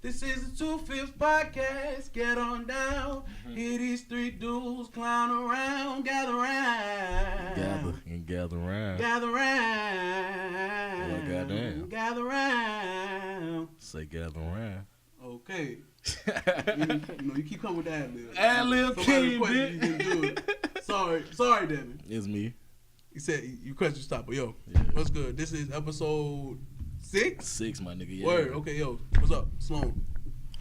This is the 2-5th podcast. Get on down. Hear these three dudes clown around. Gather round. Gather round. Gather round. Well, goddamn. Gather round. Say gather round. Okay. you keep coming with that, man. Ad-lib king, bitch. You didn't do it. Sorry, Devin. It's me. He said you question stopper. Yo, Yeah. what's good? This is episode 6? 6, my nigga. Yeah. Word. Okay, yo, what's up, Sloan?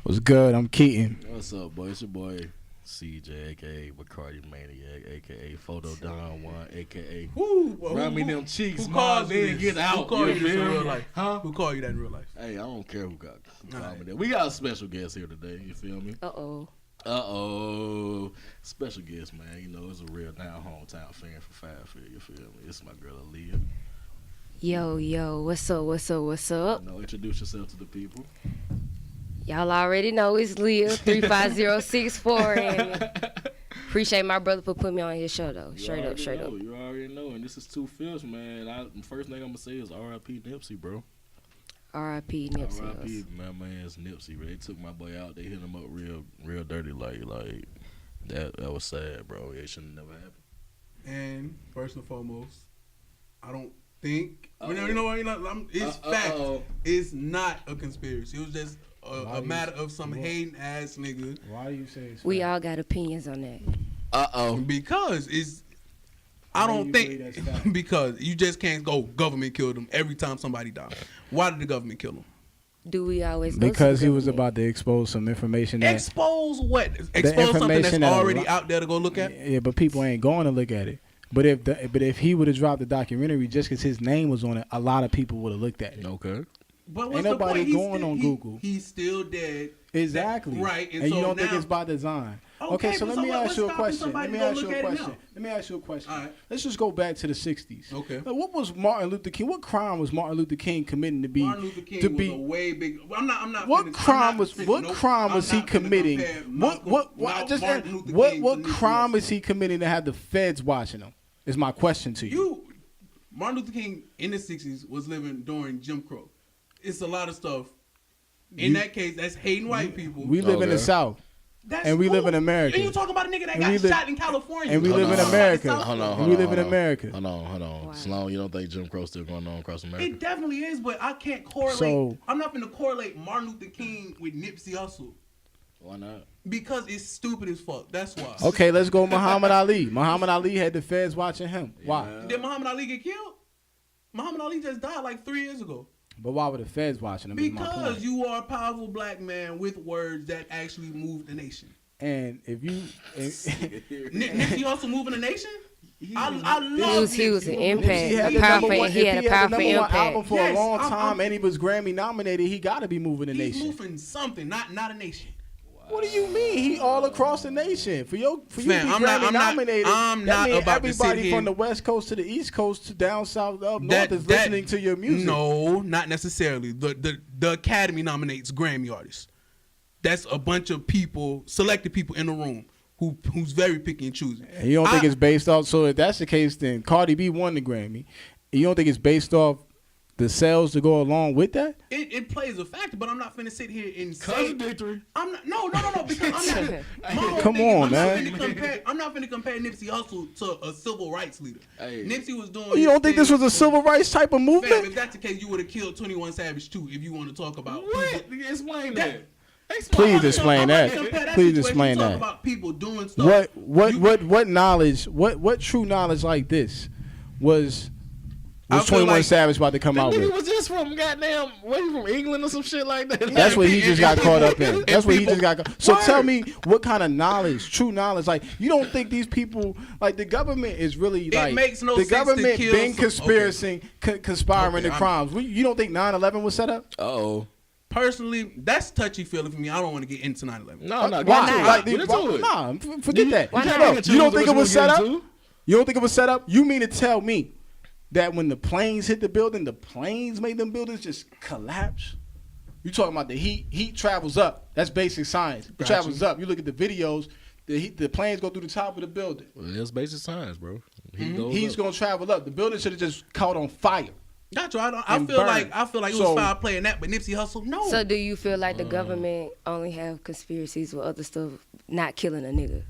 What's good? I'm Keaton. What's up, boy? It's your boy CJ, aka Bacardi Maniac, aka Photo Don One, aka rub me them cheeks, who man. calls you Then this? get out. Who called you this in feel real me? life? Huh? Who called you that in real life? Hey, I don't care who called Alright. me that. We got a special guest here today. You feel me? Uh-oh. Special guest, man. You know, it's a real down hometown fan from Firefield. You feel me? It's my girl Aleeya. Yo, what's up? You know, introduce yourself to the people. Y'all already know it's Leah 35064, and appreciate my brother for putting me on his show though. Straight up. You already know, and this is 2-5, man. The first thing I'm gonna say is R.I.P. Nipsey, bro. R.I.P. Nipsey R.I.P. Hussle. My man's Nipsey, bro. They took my boy out. They hit him up real dirty, like that was sad, bro. It should have never happened. And first and foremost, I don't think it's fact. It's not a conspiracy. It was just a matter of some hating ass nigga. Why do you say it's We all got opinions on that. Because it's. I don't think because you just can't go government killed him every time somebody dies. Why did the government kill him? Do we always go Because to he the was government? about to expose some information that Expose what? Expose something that's already out there to go look at? Yeah, but people ain't going to look at it. But if he would have dropped the documentary just because his name was on it, a lot of people would have looked at it. Okay. But Ain't nobody going on Google. He's still dead. Exactly. Right. And you don't think it's by design. Okay, so let me ask you a question. Let me ask you a question. All right. Let's just go back to the 60s. Okay. What was Martin Luther King? What crime was Martin Luther King committing to be? Martin Luther King was a way big. I'm not. What crime was he committing? What crime is he committing to have the feds watching him? Is my question to you. Martin Luther King in the 60s was living during Jim Crow. It's a lot of stuff. In that case, that's hating white people. We live in the South. And we live in America. And you talking about a nigga that got shot in California. And we live in America. Hold on. We live in America. Hold on. Wow. Sloan, you don't think Jim Crow still going on across America? It definitely is, but I can't correlate. I'm not going to correlate Martin Luther King with Nipsey Hussle. Why not? Because it's stupid as fuck. That's why. Okay, let's go Muhammad Ali. Muhammad Ali had the feds watching him. Why? Did Muhammad Ali get killed? Muhammad Ali just died like 3 years ago. But why were the feds watching him? Because you are a powerful black man with words that actually move the nation. And if you... Nipsey Hussle moving the nation? I love He was an impact. He had He had a powerful number one album impact. for a long time, and he was Grammy nominated. He got to be moving the He's nation. moving something, not a nation. What do you mean? He all across the nation. For you to be I'm Grammy not- nominated, I'm that not mean about to sit everybody here from the West Coast to the East Coast to down south up north is listening to your music. No, not necessarily. The Academy nominates Grammy artists. That's a bunch of people, selected people in the room who's very picky and choosy. And you don't think it's based off? So if that's the case, then Cardi B won the Grammy. You don't think it's based off the sales to go along with that? It plays a factor, but I'm not finna sit here and say Contradictory. I'm not. No. Because I'm not. Come on, man. I'm not finna compare Nipsey Hussle to a civil rights leader. Hey. Nipsey was doing. You don't think this was a civil rights type of Fam, movement? if that's the case, you would have killed 21 Savage too. If you want to talk about What? Explain that. Please explain that. Please explain Talk that. about people doing stuff. What knowledge? What true knowledge like this was 21 Savage about to come out Nigga with? was just from goddamn, what, he from England or some shit like that? That's what he just got caught up in. That's what he just got caught. So Word. tell me what kind of knowledge, true knowledge, like you don't think these people, like the government is really like makes no the sense to government kill been some- conspiring the crimes. You don't think 9/11 was set up? Uh-oh. Personally, that's touchy feeling for me. I don't want to get into 9/11. No, Why? Like, Get into it. Nah, forget that. Why not? No, you don't think it was set up? into? You don't think it was set up? You mean to tell me that when the planes hit the building, the planes made them buildings just collapse? You talking about the heat? Heat travels up. That's basic science. It travels up. You look at the videos. The planes go through the top of the building. Well, that's basic science, bro. He's gonna travel up. The building should have just caught on fire. Got you. I feel like it was foul playing that, but Nipsey Hussle, no. So do you feel like the government only have conspiracies with other stuff, not killing a nigga?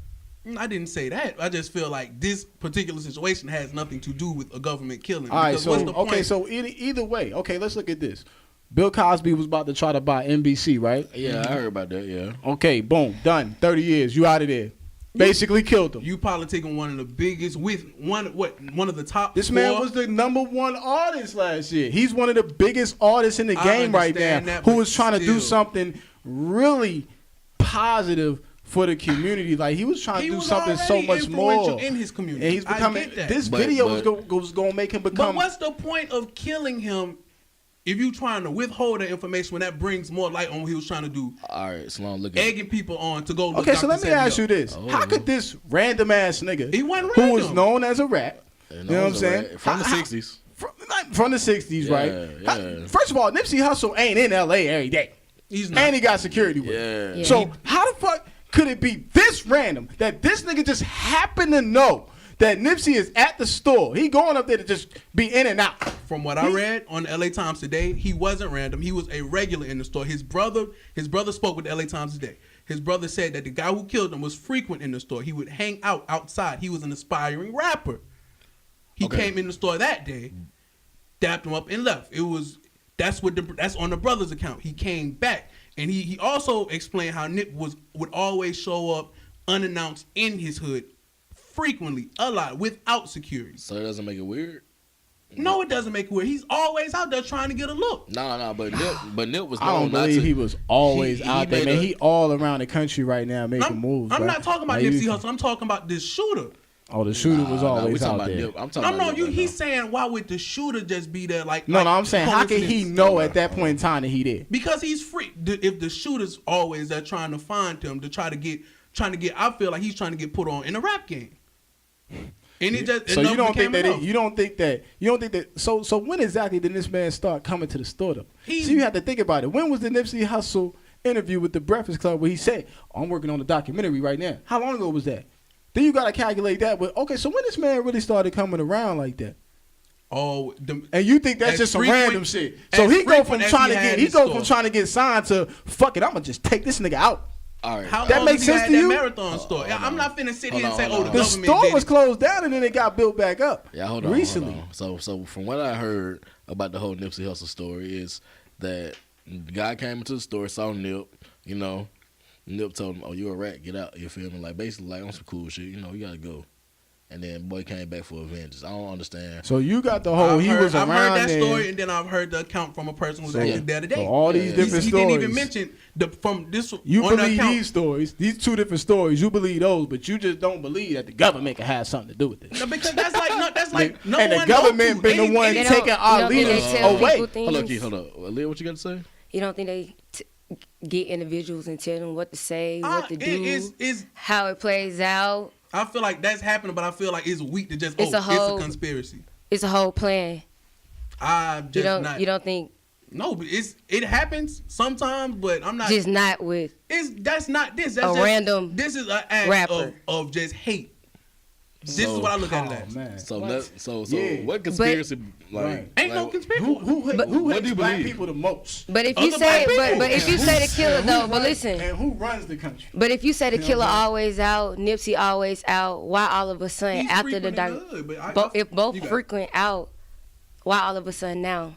I didn't say that. I just feel like this particular situation has nothing to do with a government killing. All right, so either way, okay, let's look at this. Bill Cosby was about to try to buy NBC, right? Yeah, I heard about that. Yeah. Okay, boom, done. 30 years, you out of there. Basically killed him. You politicking one of the biggest one of the top. This man was the #1 artist last year. He's one of the biggest artists in the game right now, who was trying to do something really positive for the community. Like he was trying to do something so much more in his community. And he's becoming. This video was going to make him become. But what's the point of killing him if you trying to withhold the information when that brings more light on what he was trying to do? All right, so long look at egging people on to go. Look okay, so let me ask you this: how could this random ass nigga, who was known as a rat, you know what I'm saying, from the '60s, from the '60s, right? Yeah. First of all, Nipsey Hussle ain't in LA every day. He's not. And he got security with him. So how the fuck could it be this random that this nigga just happened to know that Nipsey is at the store? He going up there to just be in and out. From what I read on the LA Times today, he wasn't random. He was a regular in the store. His brother spoke with the LA Times today. His brother said that the guy who killed him was frequent in the store. He would hang out outside. He was an aspiring rapper. He came in the store that day, dapped him up and left. That's on the brother's account. He came back. And he also explained how Nip would always show up unannounced in his hood frequently, a lot, without security. So it doesn't make it weird? No, it doesn't make it weird. He's always out there trying to get a look. No, but Nip was. I don't believe he was always out there, man. He all around the country right now making moves. I'm not talking about Nipsey Hussle. I'm talking about this shooter. Oh, the shooter was always out there. He's saying, why would the shooter just be there? No, I'm saying, how can he know at that point in time that he there? Because he's free. If the shooter's always there trying to find him to trying to get, I feel like he's trying to get put on in a rap game. And it just so you don't think that so when exactly did this man start coming to the store though? So you have to think about it. When was the Nipsey Hussle interview with the Breakfast Club where he said, I'm working on a documentary right now? How long ago was that? Then you gotta calculate that with so when this man really started coming around like that? Oh, and you think that's just some random shit? So he go from trying to get signed to fuck it, I'm gonna just take this nigga out. All right, that makes sense to you? Marathon store. I'm not finna sit here and say, the government store was closed down and then it got built back up. Yeah, hold on. Recently. Hold on. So from what I heard about the whole Nipsey Hussle story is that the guy came into the store, saw Nip, you know. Nip told him, "Oh, you a rat? Get out!" You feel me? Like basically, like on some cool shit. You know, you gotta go. And then boy came back for vengeance. I don't understand. So you got the whole was around. I've heard that story, and then I've heard the account from a person who was actually there today. So all these different stories. He didn't even mention from this. You believe these stories, these two different stories. You believe those, but you just don't believe that the government can have something to do with this. No, because that's like no and one. And the government been the one taking our leaders away. Hold on, Aleeya, what you got to say? You don't think they get individuals and tell them what to say, what to do, how it plays out? I feel like that's happening, but I feel like it's weak to just it's a conspiracy. It's a whole plan. You don't think? No, but it happens sometimes, but I'm not just not with. That's not this. That's a just, random. This is an act of just hate. This is what I look at it as. So what conspiracy? Ain't no conspiracy. Who hates black people the most? But if you say, but if you say the killer though, but listen. And who runs the country? But if you say the killer always out, Nipsey always out, why all of a sudden after the if both frequent out, why all of a sudden now?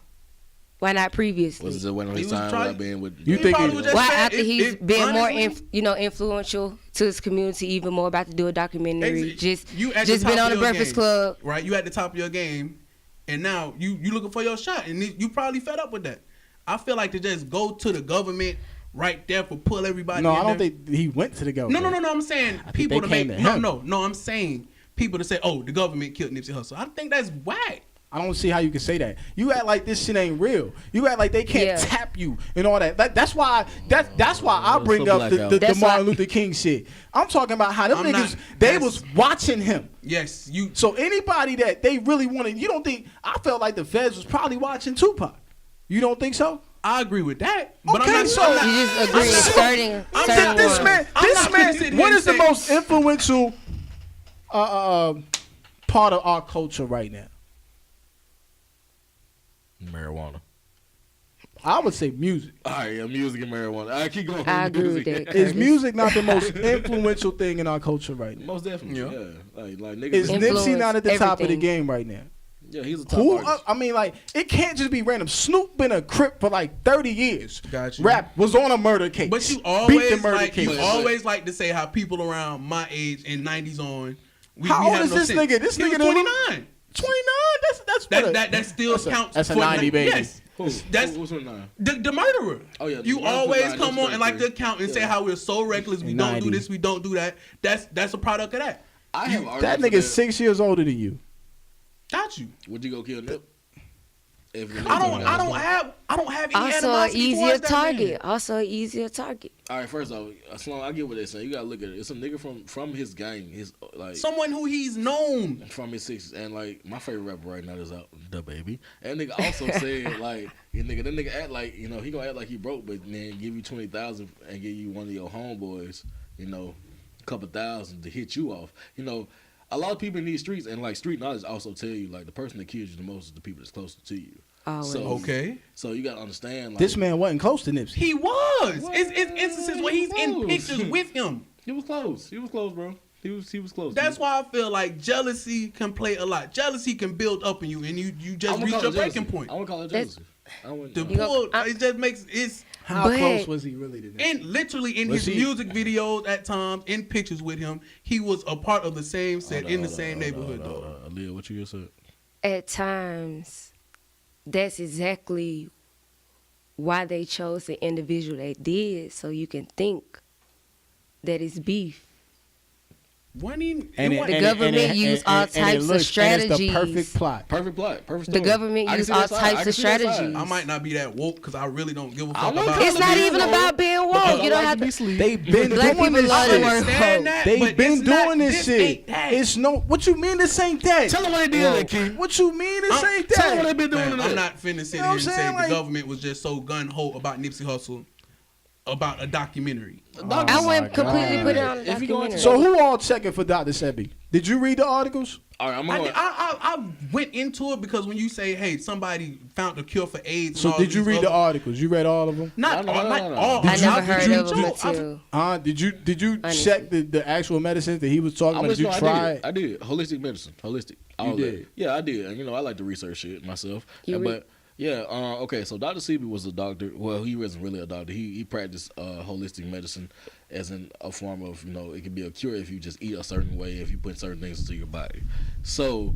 Why not previously? Was it when he signed up being with? You think why after he's been more influential to his community, even more about to do a documentary? Just been on the Breakfast Club, right? You at the top of your game, and now you looking for your shot, and you probably fed up with that. I feel like to just go to the government right there for pull everybody. No, I don't think he went to the government. No. I'm saying people to make no. I'm saying people to say, oh, the government killed Nipsey Hussle. I think that's whack. I don't see how you can say that. You act like this shit ain't real. You act like they can't tap you and all that. That's why I bring up the Martin Luther King shit. I'm talking about how them niggas they was watching him. Yes, you. So anybody that they really wanted, you don't think? I felt like the feds was probably watching Tupac. You don't think so? I agree with that. But okay, I'm not, you just agree with starting. This man. What is the most influential part of our culture right now? Marijuana. I would say music. All right, yeah, music and marijuana. All right, keep going. I agree with that. Is music not the most influential thing in our culture right now? Most definitely, yeah. Like niggas. Is Nipsey not at the top of the everything. game right now? Yeah, he's a top artist. I mean, like, it can't just be random. Snoop been a Crip for like 30 years. Got you. Rap was on a murder case. But you Beat the always murder like case. you always like to say how people around my age and 90s on. How old have is no this sense. nigga? This He nigga was done- 29. 29? That still counts. That's a for 90 baby. Yes. Who's 29? The murderer. Oh yeah. You the always 29, come that's on and like to account and say how we're so reckless. We don't 90. do this. We don't do that. That's a product of that. I have That arguments nigga's for 6 years older than you. Got you. Would you go kill Nip? I don't have any Also an animosity easier towards that target. man. Also an easier target. All right, first off, Sloan, I get what they're saying. You gotta look at it. It's a nigga from his gang, his like Someone who he's known. from his 60s, and like my favorite rapper right now is out the baby. And nigga also said like, that nigga act like he gonna act like he broke, but then give you 20,000 and give you one of your homeboys, a couple thousand to hit you off. A lot of people in these streets, and like street knowledge also tell you like the person that kills you the most is the people that's closest to you. Always. Okay. So you gotta understand like This man wasn't close to Nipsey. He was. What? It's instances where he's in Close. pictures with him. He was close. He was close, bro. He was close. That's why I feel like jealousy can play a lot. Jealousy can build up in you, and you just reach your breaking point. I want to call it jealousy. The pull, it just makes it's. How But- close was he really to Nipsey? And literally in Was his he- music videos at times, in pictures with him, he was a part of the same set in the same neighborhood though. Aleeya, what you just said? At times, that's exactly why they chose the individual they did, so you can think that it's beef. The government used all types of strategies. It's the perfect plot. Perfect plot. Perfect The story. government I can used see all that side. types I can of see that side. strategies. I might not be that woke because I really don't give a fuck I know about. It's not Being even woke. about being woke. You don't have to. They've been Black doing people this love shit. the word Understand woke. that, They've but been it's not- doing this shit. ain't that. It's no. What you mean this ain't that? Tell them what they did, King. What you mean this ain't Tell them what that? they been doing. Man, to I'm that. not finna sit You here know what and I'm say saying? the Like- government was just so gun ho about Nipsey Hussle about a documentary. I wouldn't completely God. put it on a If you go into- documentary. So who all checking for Dr. Sebi? Did you read the articles? All right, I'm I, going. I went into it because when you say, hey, somebody found a cure for AIDS. So and all did you these read the other- articles? You read all of them? Not No, all. no, Not no, no. all. I Did never you- heard did you- of them I've- until. Did you I check the actual medicines that he was talking about? Did you try it? I did. Holistic medicine. Holistic. All You that. did? Yeah, I did. And I like to research shit myself. You But yeah, okay. So Dr. Sebi was a doctor. Well, he wasn't really a doctor. He practiced holistic medicine as in a form of it can be a cure if you just eat a certain way, if you put certain things into your body. So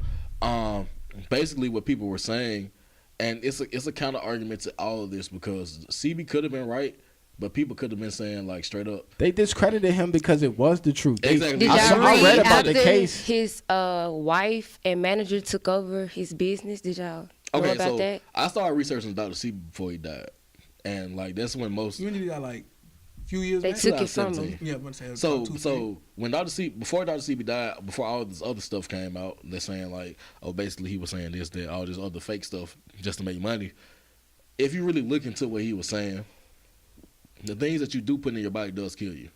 basically, what people were saying, and it's a counter argument to all of this because CB could have been right. But people could have been saying like straight up. They discredited him because it was the truth. Exactly. Did I y'all read read about after the case. his wife and manager took over his business? Did y'all know Okay, about so that? I started researching Dr. Sebi before he died, and like that's when most. You did that like a few years They back? took it from 2017. him. Yeah, I'm gonna say about So 2, 3. so when before Dr. Sebi died, before all this other stuff came out, they're saying like, oh, basically he was saying this, that, all this other fake stuff just to make money. If you really look into what he was saying, the things that you do put in your body does kill you,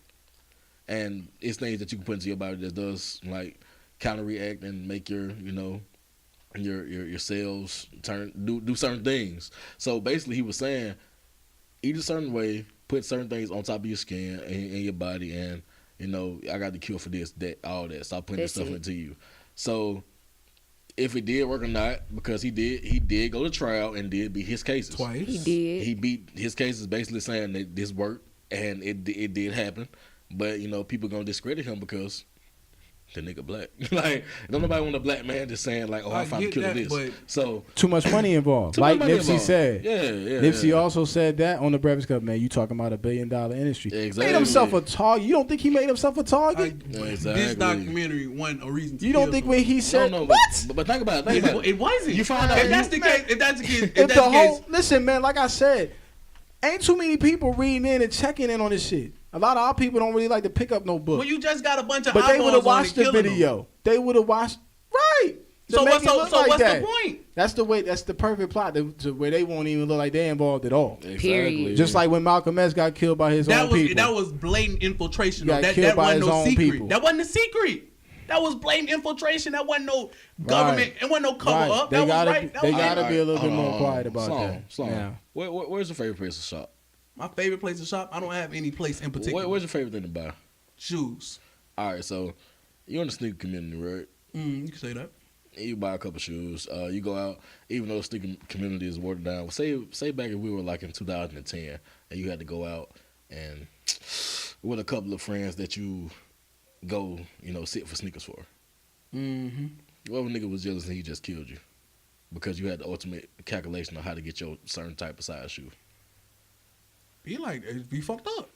and it's things that you can put into your body that does like counter-react and make your your cells do certain things. So basically, he was saying, eat a certain way, put certain things on top of your skin and in your body, and I got the cure for this, that, all that. Stop putting this That's stuff it. into you. So if it did work or not, because he did go to trial and did beat his cases Twice. He did. He beat his cases, basically saying that this worked and it did happen. But people gonna discredit him because the nigga black. Like don't nobody want a black man just saying like, oh, I found the get killer that, this. but So Too much money involved. too much Like money Nipsey involved. said. Yeah. Nipsey also said that on the Breakfast Club, man. You talking about $1 billion industry? Exactly. Made himself a target. You don't think he made himself a target? This Exactly. documentary wasn't a reason to You don't kill think someone. when he said No, what? but think about it. It wasn't. You find out If that's you- the case, if that's the case, If if that's the the case, whole listen, man, like I said, ain't too many people reading in and checking in on this shit. A lot of our people don't really like to pick up no book. well, you just got a bunch of But they would eyeballs have on watched it the killing video. them. They would have watched right. To So make what's it look so like what's that. the point? That's the way. That's the perfect plot to where they won't even look like they're involved at all. Period. Just like when Malcolm X got killed by his own people. That was blatant infiltration. Got That killed by wasn't his no own secret. people. That wasn't a secret. That was blatant infiltration. That wasn't no government. It wasn't no cover up. They that gotta be a little bit more quiet about Sloan, that. Yeah. Where's your favorite place to shop? My favorite place to shop. I don't have any place in particular. Where's your favorite thing to buy? Shoes. All right, so you're in the sneaker community, right? You can say that. You buy a couple shoes. You go out, even though the sneaker community is watered down. Say back if we were like in 2010, and you had to go out and with a couple of friends that you go, sit for sneakers for. Mm-hmm. What if a nigga was jealous and he just killed you because you had the ultimate calculation on how to get your certain type of size shoe? Be fucked up.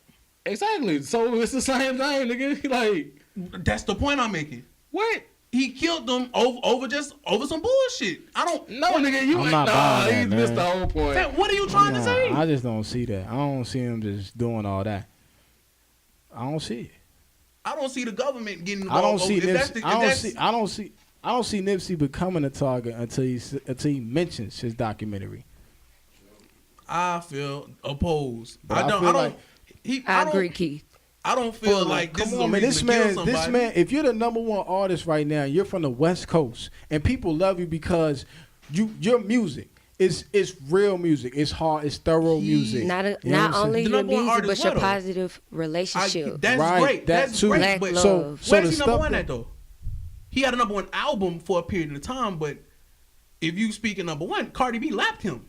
Exactly. So it's the same thing, nigga. Like, that's the point I'm making. What? He killed them over some bullshit. I don't. No, nigga, you I'm ain't. not buying that, He missed the whole point. Man, what are you trying to say? I just don't see that. I don't see him just doing all that. I don't see it. I don't see the government getting involved. I don't see Nipsey. I don't see Nipsey becoming a target until he mentions his documentary. I feel opposed. But I agree, Keith. I don't feel like this is a reason to kill somebody. This man, if you're the number one artist right now, you're from the West Coast, and people love you because your music is real music. It's hard. It's thorough music. Not only your music, but your positive relationship. That's right, great. That's too. great. Black But love. where's he number one at though? He had a number one album for a period of time, but if you speak of number one, Cardi B lapped him.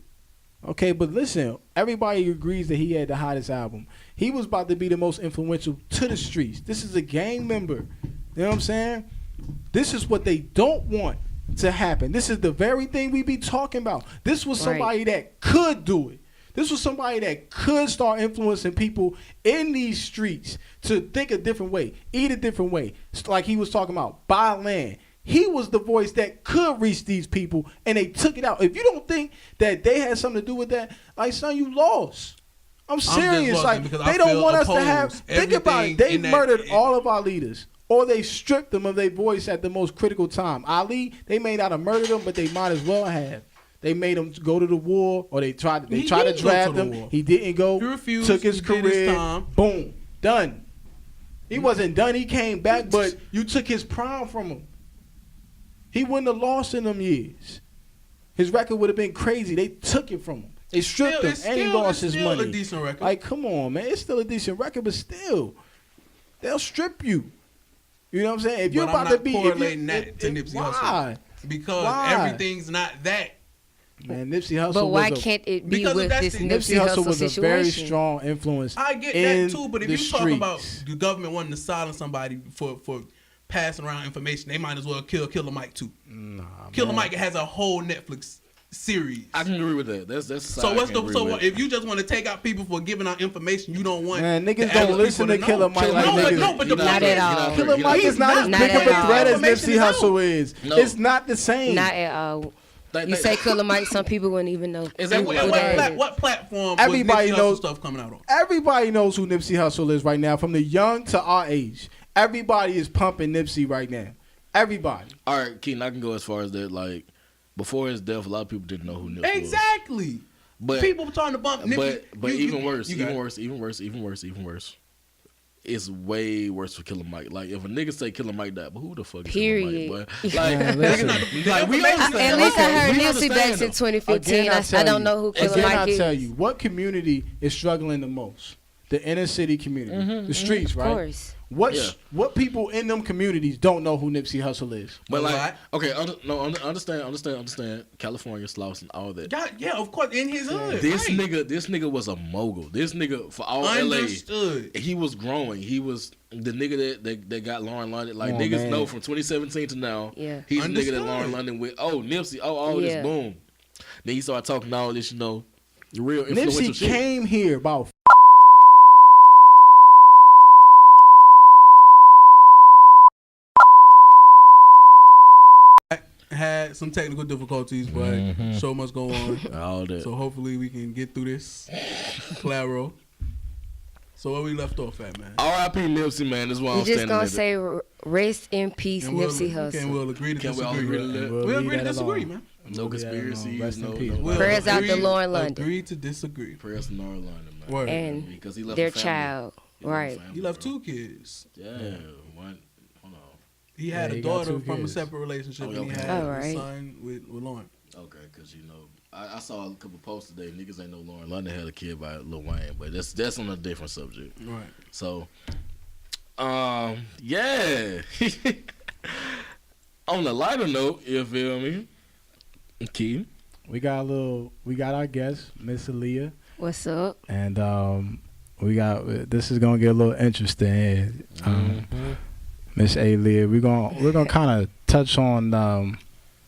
Okay, but listen, everybody agrees that he had the hottest album. He was about to be the most influential to the streets. This is a gang member. You know what I'm saying? This is what they don't want to happen. This is the very thing we be talking about. This was somebody that could do it. This was somebody that could start influencing people in these streets to think a different way, eat a different way. Like he was talking about, buy land. He was the voice that could reach these people, and they took it out. If you don't think that they had something to do with that, like, son, you lost. I'm serious. Like, they don't want us to have. Think about it. They murdered all of our leaders, or they stripped them of their voice at the most critical time. Ali, they may not have murdered him, but they might as well have. They made him go to the war, or they tried to draft him. He didn't go. He refused. Took his career. Boom, done. He wasn't done. He came back, but you took his prime from him. He wouldn't have lost in them years. His record would have been crazy. They took it from him. They stripped him, and he lost his money. It's still a decent record. Like, come on, man. It's still a decent record, but still, they'll strip you. You know what I'm saying? If you're about to be correlating that to Nipsey Hussle, because everything's not that. Man, Nipsey Hussle. But why can't it be with this Nipsey Hussle was situation? a very strong influence. I get that too, but if you talk about the government wanting to silence somebody for passing around information, they might as well kill Killer Mike too. Nah, Killer Mike has a whole Netflix series. I can agree with that. That's so what's the so if you just want to take out people for giving out information you don't want. Man, niggas don't listen to Killer Mike like niggas. No, but the not at all. Killer Mike is not as big of a threat as Nipsey Hussle is. It's not the same. Not at all. You say Killer Mike, some people wouldn't even know. What platform everybody was Nipsey knows Hussle stuff coming out on? Everybody knows who Nipsey Hussle is right now, from the young to our age. Everybody is pumping Nipsey right now. Everybody. All right, Keaton, I can go as far as that. Like, before his death, a lot of people didn't know who Nipsey was. Exactly. But people were trying to bump Nipsey. But even worse. It's way worse for Killer Mike. Like, if a nigga say Killer Mike died, but who the fuck is Killer Mike? But, like, we understand. At least I heard Nipsey back in 2015. I don't know who Killer Mike is. I tell you, what community is struggling the most? The inner city community, the streets, right? Of course. What people in them communities don't know who Nipsey Hussle is? But like, okay, understand. California, Slauson, all that. Yeah, of course, in his hood. This nigga was a mogul. This nigga for all understood. LA, he was growing. He was the nigga that got Lauren London. Like niggas know from 2017 to now. Yeah, he's the nigga that Lauren London with. Oh, Nipsey. Oh, all this boom. Then he started talking all this, the real influential Nipsey came here about. Had some technical difficulties, but show must go on. All that. So hopefully we can get through this. Claro. So where we left off at, man? R.I.P. Nipsey, man. That's why I'm just gonna say rest in peace, Nipsey Hussle. Can we all agree to disagree? We'll agree to disagree, man. No conspiracies. No. Prayers out to Lauren London. Agree to disagree. Prayers to Lauren London, man. Word. And because he left their child. Right. He left 2 kids. Yeah. One. Hold on. He had a daughter from a separate relationship, and he had a son with Lauren. Okay, because I saw a couple posts today. Niggas ain't know Lauren London had a kid by Lil Wayne, but that's on a different subject. Right. So, yeah. On the lighter note, you feel me? Key. We got our guest, Miss Aleeya. What's up? And this is gonna get a little interesting. Miss Aleeya, we're gonna kind of touch on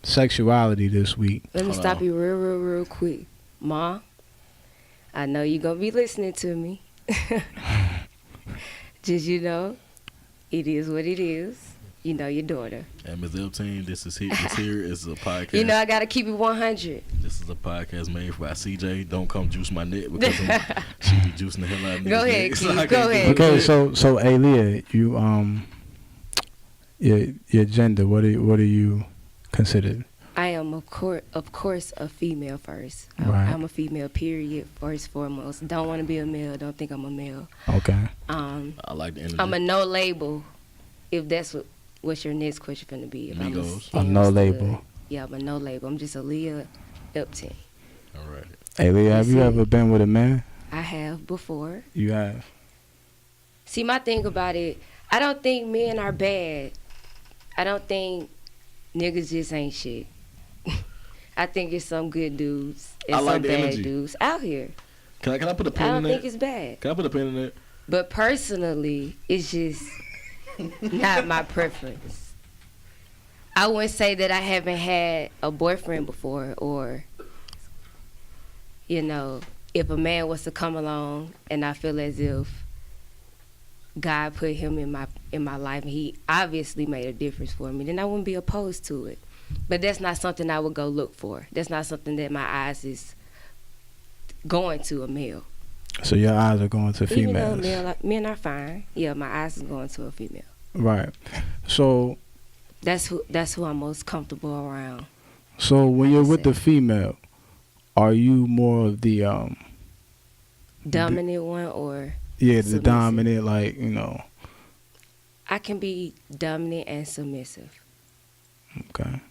sexuality this week. Let me stop you real quick, Ma. I know you're gonna be listening to me. Just it is what it is. Your daughter. And Ms. Epstein, this here is a podcast. I gotta keep it 100. This is a podcast made by CJ. Don't come juice my neck because she be juicing the hell out of me. Go ahead, Keith. Go ahead. Okay, so Aleeya, you your gender, what do you consider? I am of course a female first. Right. I'm a female, period, first foremost. Don't want to be a male. Don't think I'm a male. Okay. I like the energy. I'm a no label, if that's what's your next question finna be. If I'm a no label. Yeah, I'm a no label. I'm just Aleeya Epstein. All right. Aleeya, have you ever been with a man? I have before. You have? See, my thing about it, I don't think men are bad. I don't think niggas just ain't shit. I think it's some good dudes and some bad dudes out here. Can I put a pin in that? I don't think it's bad. Can I put a pin in that? But personally, it's just not my preference. I wouldn't say that I haven't had a boyfriend before, or if a man was to come along and I feel as if God put him in my life and he obviously made a difference for me, then I wouldn't be opposed to it. But that's not something I would go look for. That's not something that my eyes is going to a male. So your eyes are going to females. Even though men are fine, yeah, my eyes is going to a female. Right. So that's who I'm most comfortable around. So when you're with the female, are you more of the dominant one or the dominant, I can be dominant and submissive. Okay.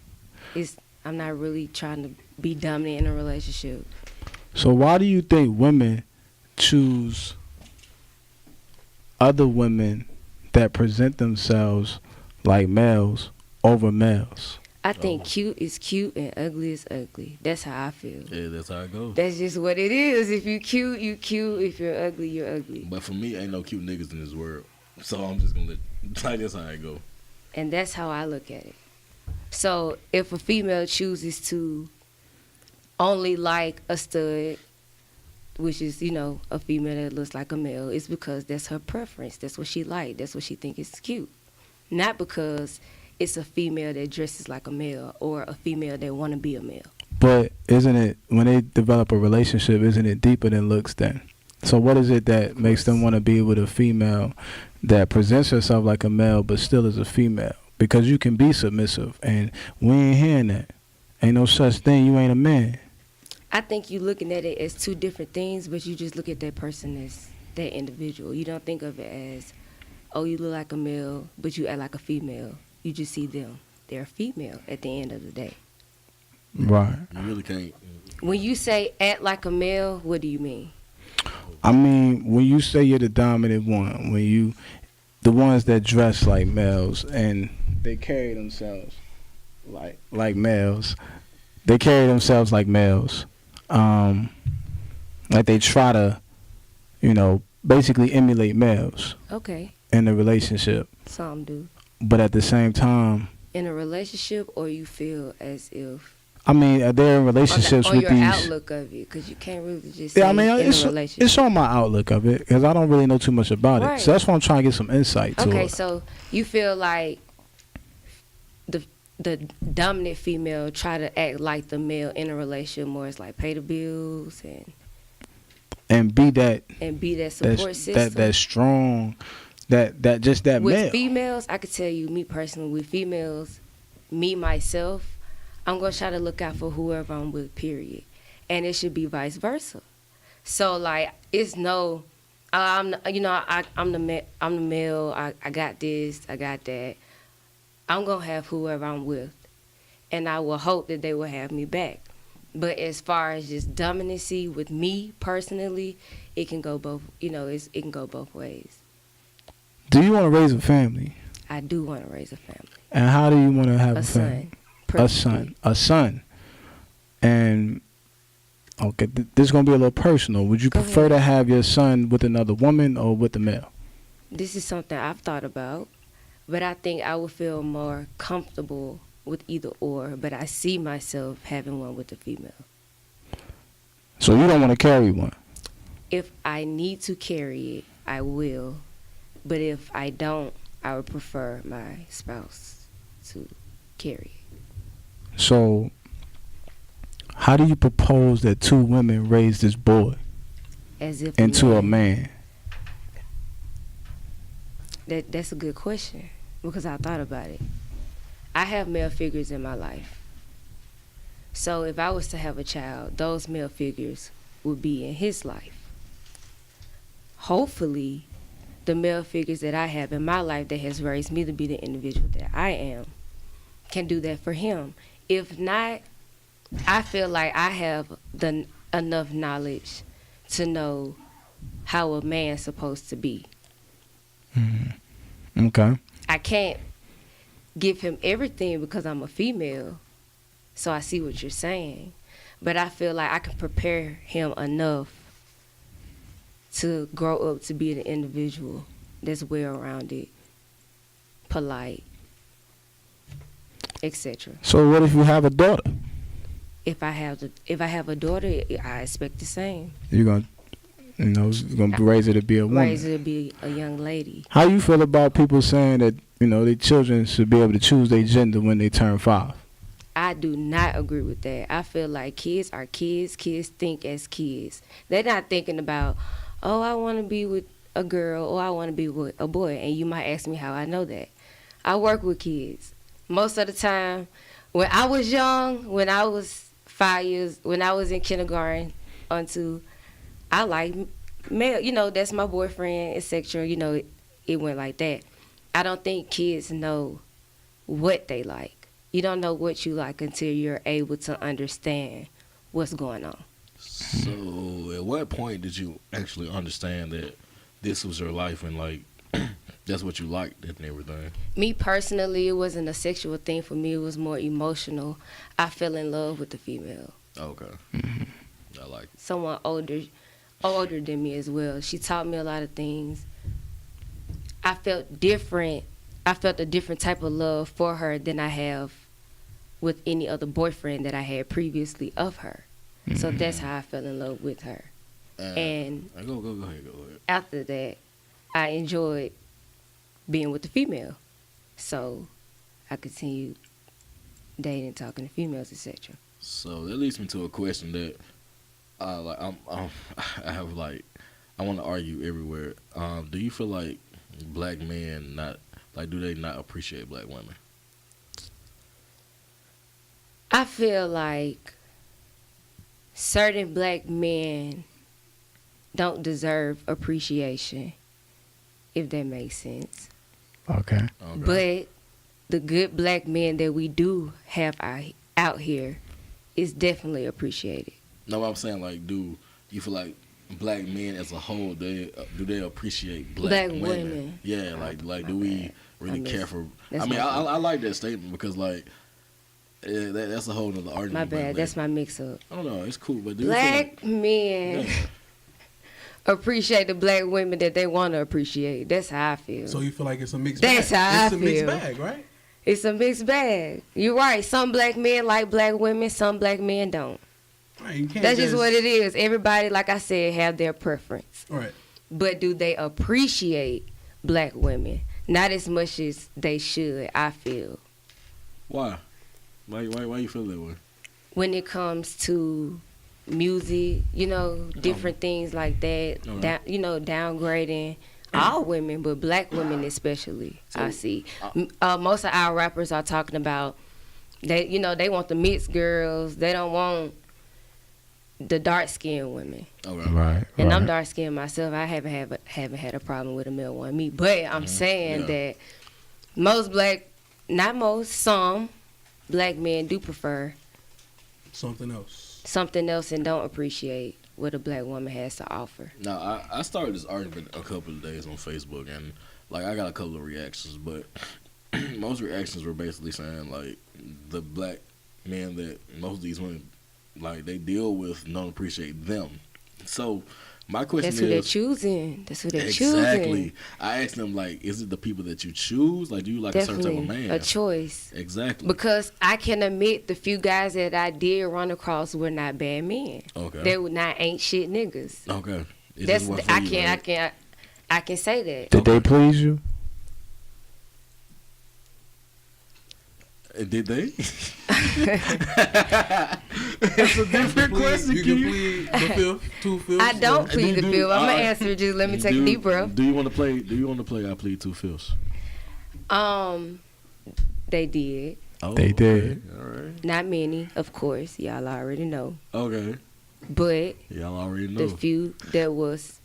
I'm not really trying to be dominant in a relationship. So why do you think women choose other women that present themselves like males over males? I think cute is cute and ugly is ugly. That's how I feel. Yeah, that's how it goes. That's just what it is. If you cute, you cute. If you're ugly, you're ugly. But for me, ain't no cute niggas in this world. So I'm just gonna that's how it go. And that's how I look at it. So if a female chooses to only like a stud, which is, a female that looks like a male, it's because that's her preference. That's what she like. That's what she think is cute. Not because it's a female that dresses like a male or a female that want to be a male. But isn't it, when they develop a relationship, isn't it deeper than looks then? So what is it that makes them want to be with a female that presents herself like a male but still is a female? Because you can be submissive, and we ain't hearing that. Ain't no such thing. You ain't a man. I think you looking at it as two different things, but you just look at that person as that individual. You don't think of it as, oh, you look like a male, but you act like a female. You just see them. They're a female at the end of the day. Right. You really can't. When you say act like a male, what do you mean? I mean, when you say you're the dominant one, the ones that dress like males and they carry themselves like males. They carry themselves like males. Like they try to, basically emulate males. Okay. In a relationship. Some do. But at the same time. In a relationship, or you feel as if. I mean, they're in relationships with these. On your outlook of it, because you can't really just say in a relationship. It's on my outlook of it, because I don't really know too much about it. So that's why I'm trying to get some insight to it. Okay, so you feel like the dominant female try to act like the male in a relationship more. It's like pay the bills and be that support system. That strong, that male. With females, I could tell you, me personally, with females, me myself, I'm gonna try to look out for whoever I'm with, period. And it should be vice versa. So like, it's no, I'm the male. I got this, I got that. I'm going to have whoever I'm with. And I will hope that they will have me back. But as far as just dominancy with me personally, it can go both, it can go both ways. Do you want to raise a family? I do want to raise a family. And how do you want to have a son. family? A son. And, okay, this is going to be a little personal. Would you prefer to have your son with another woman or with a male? This is something I've thought about, but I think I would feel more comfortable with either or, but I see myself having one with a female. So you don't want to carry one? If I need to carry it, I will. But if I don't, I would prefer my spouse to carry it. So how do you propose that two women raise this boy as if into a man? That's a good question because I thought about it. I have male figures in my life. So if I was to have a child, those male figures would be in his life. Hopefully, the male figures that I have in my life that has raised me to be the individual that I am can do that for him. If not, I feel like I have enough knowledge to know how a man's supposed to be. Mm-hmm. Okay. I can't give him everything because I'm a female, so I see what you're saying. But I feel like I can prepare him enough to grow up to be an individual that's well-rounded, polite, etc. So what if you have a daughter? If I have a daughter, I expect the same. You're gonna raise her to be a woman. Raise her to be a young lady. How you feel about people saying that their children should be able to choose their gender when they turn 5? I do not agree with that. I feel like kids are kids. Kids think as kids. They're not thinking about, oh, I want to be with a girl or I want to be with a boy. And you might ask me how I know that. I work with kids. Most of the time, when I was young, when I was 5 years, when I was in kindergarten I like male, that's my boyfriend, etc. It went like that. I don't think kids know what they like. You don't know what you like until you're able to understand what's going on. So at what point did you actually understand that this was your life and that's what you liked and everything? Me personally, it wasn't a sexual thing for me. It was more emotional. I fell in love with the female. Okay. I like it. Someone older than me as well. She taught me a lot of things. I felt different. I felt a different type of love for her than I have with any other boyfriend that I had previously of her. Mm-hmm. So that's how I fell in love with her. And go ahead. After that, I enjoyed being with the female. So I continued dating, talking to females, etc. So that leads me to a question that I want to argue everywhere. Do you feel like black men do they not appreciate black women? I feel like certain black men don't deserve appreciation, if that makes sense. Okay. But the good black men that we do have out here is definitely appreciated. No, I'm saying do you feel like black men as a whole do they appreciate black women? Yeah, do we really care for? I like that statement because that's a whole nother argument. My bad, that's my mix up. I don't know, it's cool, but black men appreciate the black women that they want to appreciate. That's how I feel. So you feel like it's a mixed bag? That's how I feel. It's a mixed bag, right? It's a mixed bag. You're right. Some black men like black women. Some black men don't. Right, that's just what it is. Everybody, like I said, have their preference. Right. But do they appreciate black women? Not as much as they should, I feel. Why? Why you feel that way? When it comes to music, different things like that, downgrading all women, but black women especially, I see. Most of our rappers are talking about, they want the mixed girls. They don't want the dark-skinned women. Okay. Right. And I'm dark-skinned myself. I haven't had a problem with a male wanting me. But I'm saying that most black not most, some black men do prefer Something else. and don't appreciate what a black woman has to offer. Now, I started this argument a couple of days on Facebook, and like I got a couple of reactions, but most reactions were basically saying like the black men that most of these women like they deal with don't appreciate them. So my question That's who they're is, choosing. That's who they're exactly. choosing. I asked them like, is it the people that you choose? Like, do you like Definitely a certain type of man? a choice. Exactly. Because I can admit the few guys that I did run across were not bad men. Okay. They were not ain't shit niggas. Okay. It That's just wasn't for you, right? I can say that. Did they please you? Did they? It's a different question. You can plead the fifth, 2 fifths. I don't plead the fifth. I'm gonna answer. Just let me take a deep breath. Do you want to play? I plead 2 fifths. They did. Oh, They did. All right. Not many, of course. Y'all already know. Okay. But Y'all already know. the few that was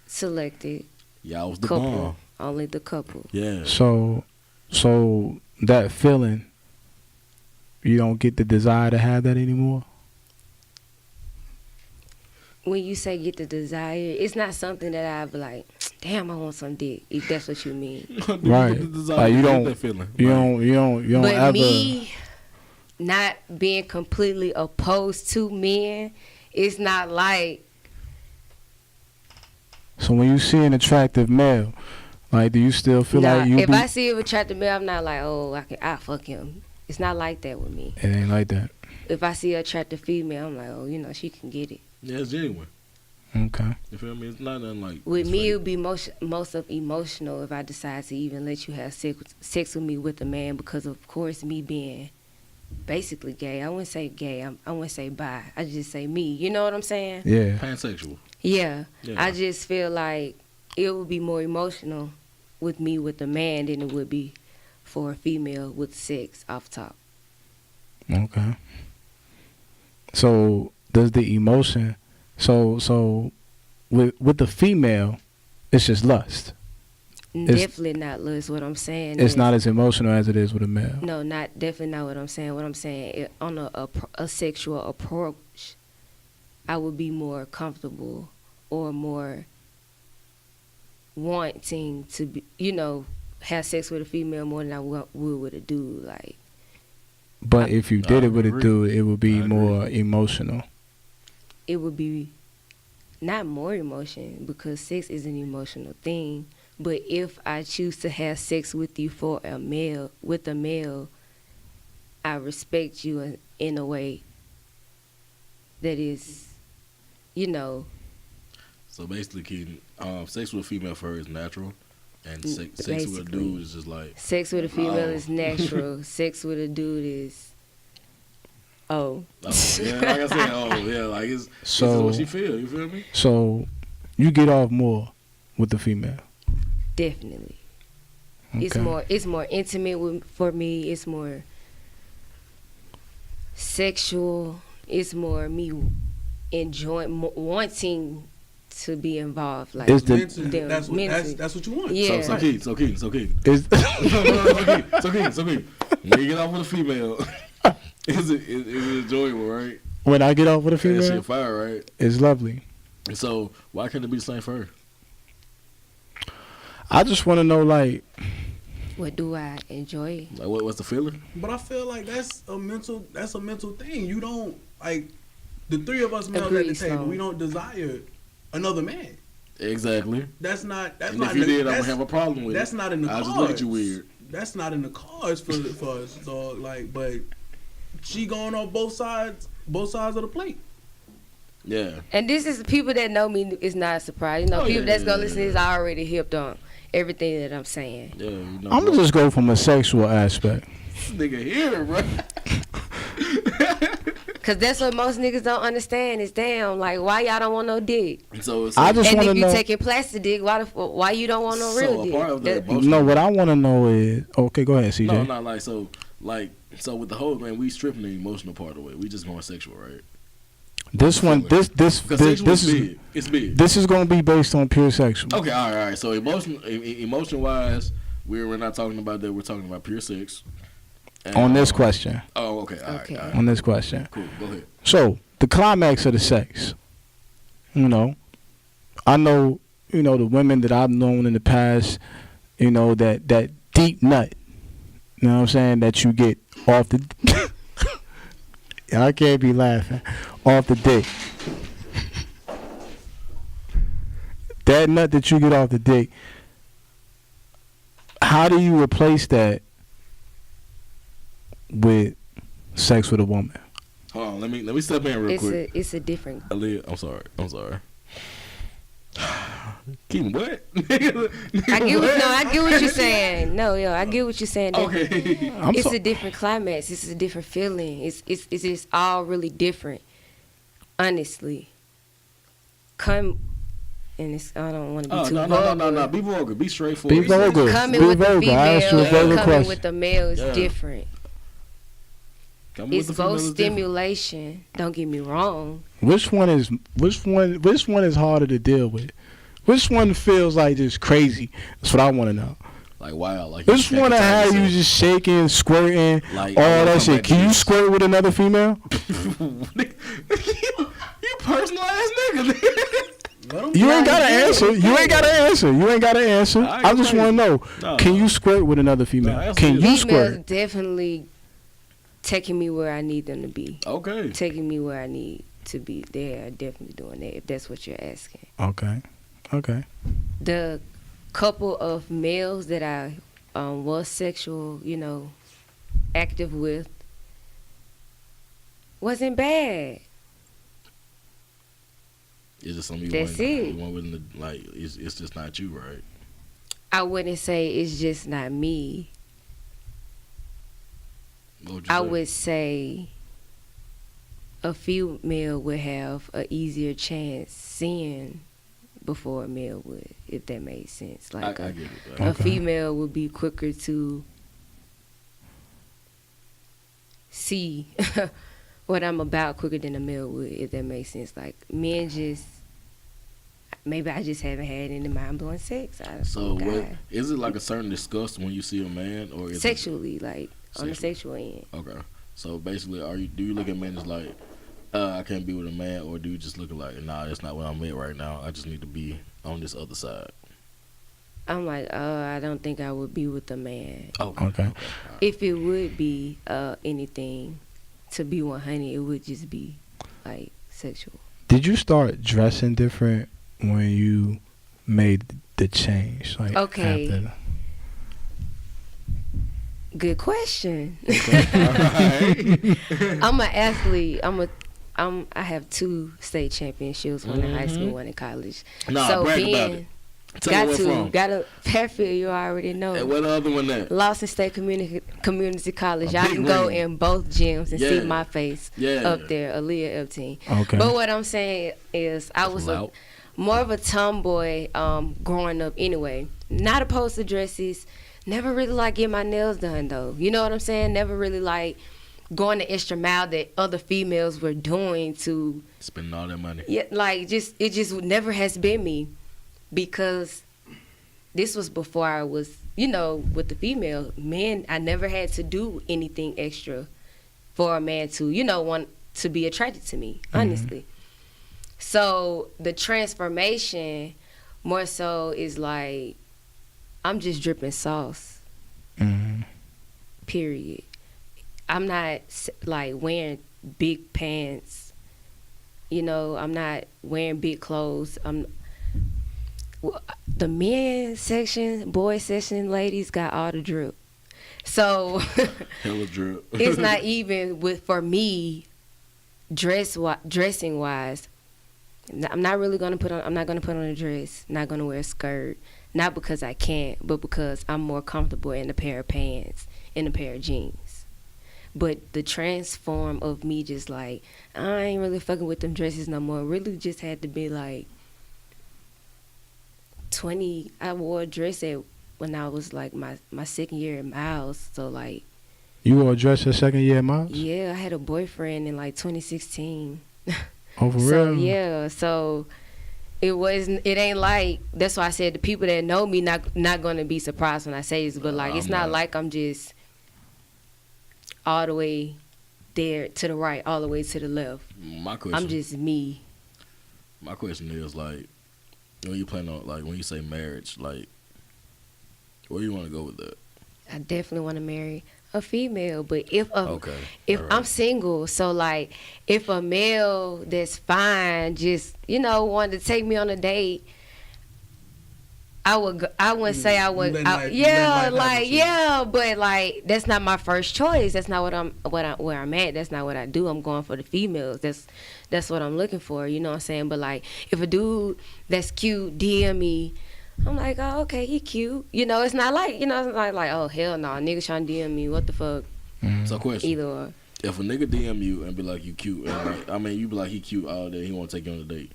selected, Y'all was the couple, bomb. only the couple. Yeah. So that feeling, you don't get the desire to have that anymore? When you say get the desire, it's not something that I've like, damn, I want some dick, if that's what you mean. Right. Like you don't, that feeling. you don't But ever. me not being completely opposed to men, it's not like, So when you see an attractive male, like, do you still feel nah, like you? if I see an attractive male, I'm not like, oh, I fuck him. It's not like that with me. It ain't like that. If I see an attractive female, I'm like, oh, she can get it. Yeah, it's genuine. Okay. You feel me? It's not nothing like. With it's me, fake. it would be most of emotional if I decide to even let you have sex with me with a man, because of course me being basically gay. I wouldn't say gay. I wouldn't say bi. I just say me. You know what I'm saying? Yeah. Pansexual. Yeah. Yeah. I just feel like it would be more emotional with me with a man than it would be for a female with sex off top. Okay. So does the emotion? So with the female, it's just lust. Definitely not lust. What I'm saying It's is, not as emotional as it is with a male. No, definitely not what I'm saying. What I'm saying, on a sexual approach, I would be more comfortable or more wanting to be, have sex with a female more than I would with a dude. Like, But if you did it with a agree. dude, it would be I agree. more emotional. it would be not more emotion, because sex is an emotional thing. But if I choose to have sex with you with a male, I respect you in a way that is, So basically, Keaton, sex with a female for her is natural, and sex with a Basically. dude is just like. sex with a female Oh. is natural. Sex with a dude is, Oh, yeah, like I said, like it's So- this is what she feel. You feel me? So you get off more with the female. definitely. Okay. It's more intimate for me. It's more sexual. It's more me enjoying, wanting to be involved. Like, Is the- Mentally, that's what you want. yeah. So Keaton. Is So Keaton. When you get off with a female, is it enjoyable, right? when I get off with a That female, shit fire, right? it's lovely. So why can't it be the same for her? I just want to know, like, What do I enjoy? Like what's the feeling? But I feel like that's a mental thing. You don't, like, the three of us males at the Agreed, table, Sloan. we don't desire another man. Exactly. That's not And not if you in the- did, I would that's- have a problem with That's it. not in the I'll cards. just look at you weird. That's not in the cards for us, dog. Like, but she going on both sides of the plate. Yeah. And this is people that know me is not a surprise. Oh, People yeah, that's yeah, gonna yeah, listen to this are already hipped on everything that I'm saying. Yeah. You know, I'm gonna just go from a sexual aspect. this nigga here, bro. Cause that's what most niggas don't understand is, damn, like, why y'all don't want no dick? So I just And want if to you know. taking plastic dick, why you don't want no So real a dick? part of the That- emotion- No, what I want to know is. Okay, go ahead, CJ. No, not like so. So with the whole man, we stripping the emotional part away. We just going sexual, right? This one, this Because sexual is big. It's big. this is gonna be based on pure sexual. Okay, all right. So emotion wise, we're not talking about that. We're talking about pure sex. And, On this question. Oh, okay. All right. On this question. Cool. Go ahead. So, the climax of the sex. You know, I know, you know, the women that I've known in the past, you know, that deep nut, you know what I'm saying, that you get off the... I can't be laughing. Off the dick. That nut that you get off the dick, how do you replace that with sex with a woman? Hold on, let me step in real quick. It's a different. Aleeya, I'm sorry. Keep what? I get what you're saying. No, I get what you're saying. Okay. It's a different climax. It's a different feeling. It's just all really different. Honestly. And I don't want to be too vulgar. No. Be vulgar. Be straightforward. Be vulgar. Coming with the female, coming with the male is Yeah. different. It's both stimulation. Don't get me wrong. Which one is harder to deal with? Which one feels like just crazy? That's what I want to know. Like wow, like Which one of how you just shaking, squirting, like, all that shit? Can you squirt with another female? You personal ass nigga. You ain't gotta answer. You ain't gotta answer. I just want to know. No. Can you squirt with another female? No, Can you Females squirt? definitely taking me where I need them to be. Okay. Taking me where I need to be. They are definitely doing that, if that's what you're asking. Okay. The couple of males that I was sexual, active with, wasn't bad. It's just something That's it. It's just not you, right? I wouldn't say it's just not me. What would you I say? would say a female would have an easier chance seeing before a male would, if that made sense. Like I get it. a female would be quicker to see what I'm about quicker than a male would, if that makes sense. Like men maybe I just haven't had any mind-blowing sex. Is it like a certain disgust when you see a man, or is sexually, like on the sexual end? Okay, so basically, do you look at men as like, I can't be with a man, or do you just look at like, nah, that's not what I'm at right now. I just need to be on this other side. I'm like, I don't think I would be with a man. Okay. If it would be anything, to be 100, it would just be like sexual. Did you start dressing different when you made the change? Like Okay. After Good question. I'm an athlete. I have 2 state championships, one in high school, one in college. Nah, brag about it. Tell me where from. Got a Fairfield, you already know. And what other one that? Lawson State Community College. Y'all can go in both gyms and see my face up there, Aleeya Epstein. Okay. But what I'm saying is I was more of a tomboy growing up anyway. Not opposed to dresses. Never really like getting my nails done though. You know what I'm saying? Never really like going the extra mile that other females were doing to spending all that money. Yeah, like it just never has been me, because this was before I was, with the female men. I never had to do anything extra for a man to, want to be attracted to me, honestly. So the transformation more so is like, I'm just dripping sauce. Period. I'm not like wearing big pants. I'm not wearing big clothes. The men's section, boys section, ladies got all the drip. So hella drip. It's not even for me, dressing wise. I'm not gonna put on a dress. Not gonna wear a skirt. Not because I can't, but because I'm more comfortable in a pair of pants, in a pair of jeans. But the transform of me just like, I ain't really fucking with them dresses no more, really just had to be like 20. I wore a dress when I was like my second year in Miles. So like. You wore a dress your second year in Miles? Yeah, I had a boyfriend in like 2016. Oh, for real? So yeah, so it wasn't. It ain't like. That's why I said the people that know me not gonna be surprised when I say this. But like, it's not like I'm just all the way there to the right, all the way to the left. My question. I'm just me. My question is like, when you plan on, like, when you say marriage, like, where do you want to go with that? I definitely want to marry a female, but if right. I'm single, so like if a male that's fine just wanted to take me on a date, I wouldn't say I would. But like that's not my first choice. That's not where I'm at. That's not what I do. I'm going for the females. That's what I'm looking for. You know what I'm saying? But like if a dude that's cute DM me, I'm like, oh, okay, he cute. It's not like, it's not like, oh, hell no, nigga trying to DM me. What the fuck? So question. Either or. If a nigga DM you and be like, you cute, and like, you be like, he cute all day, he want to take you on a date,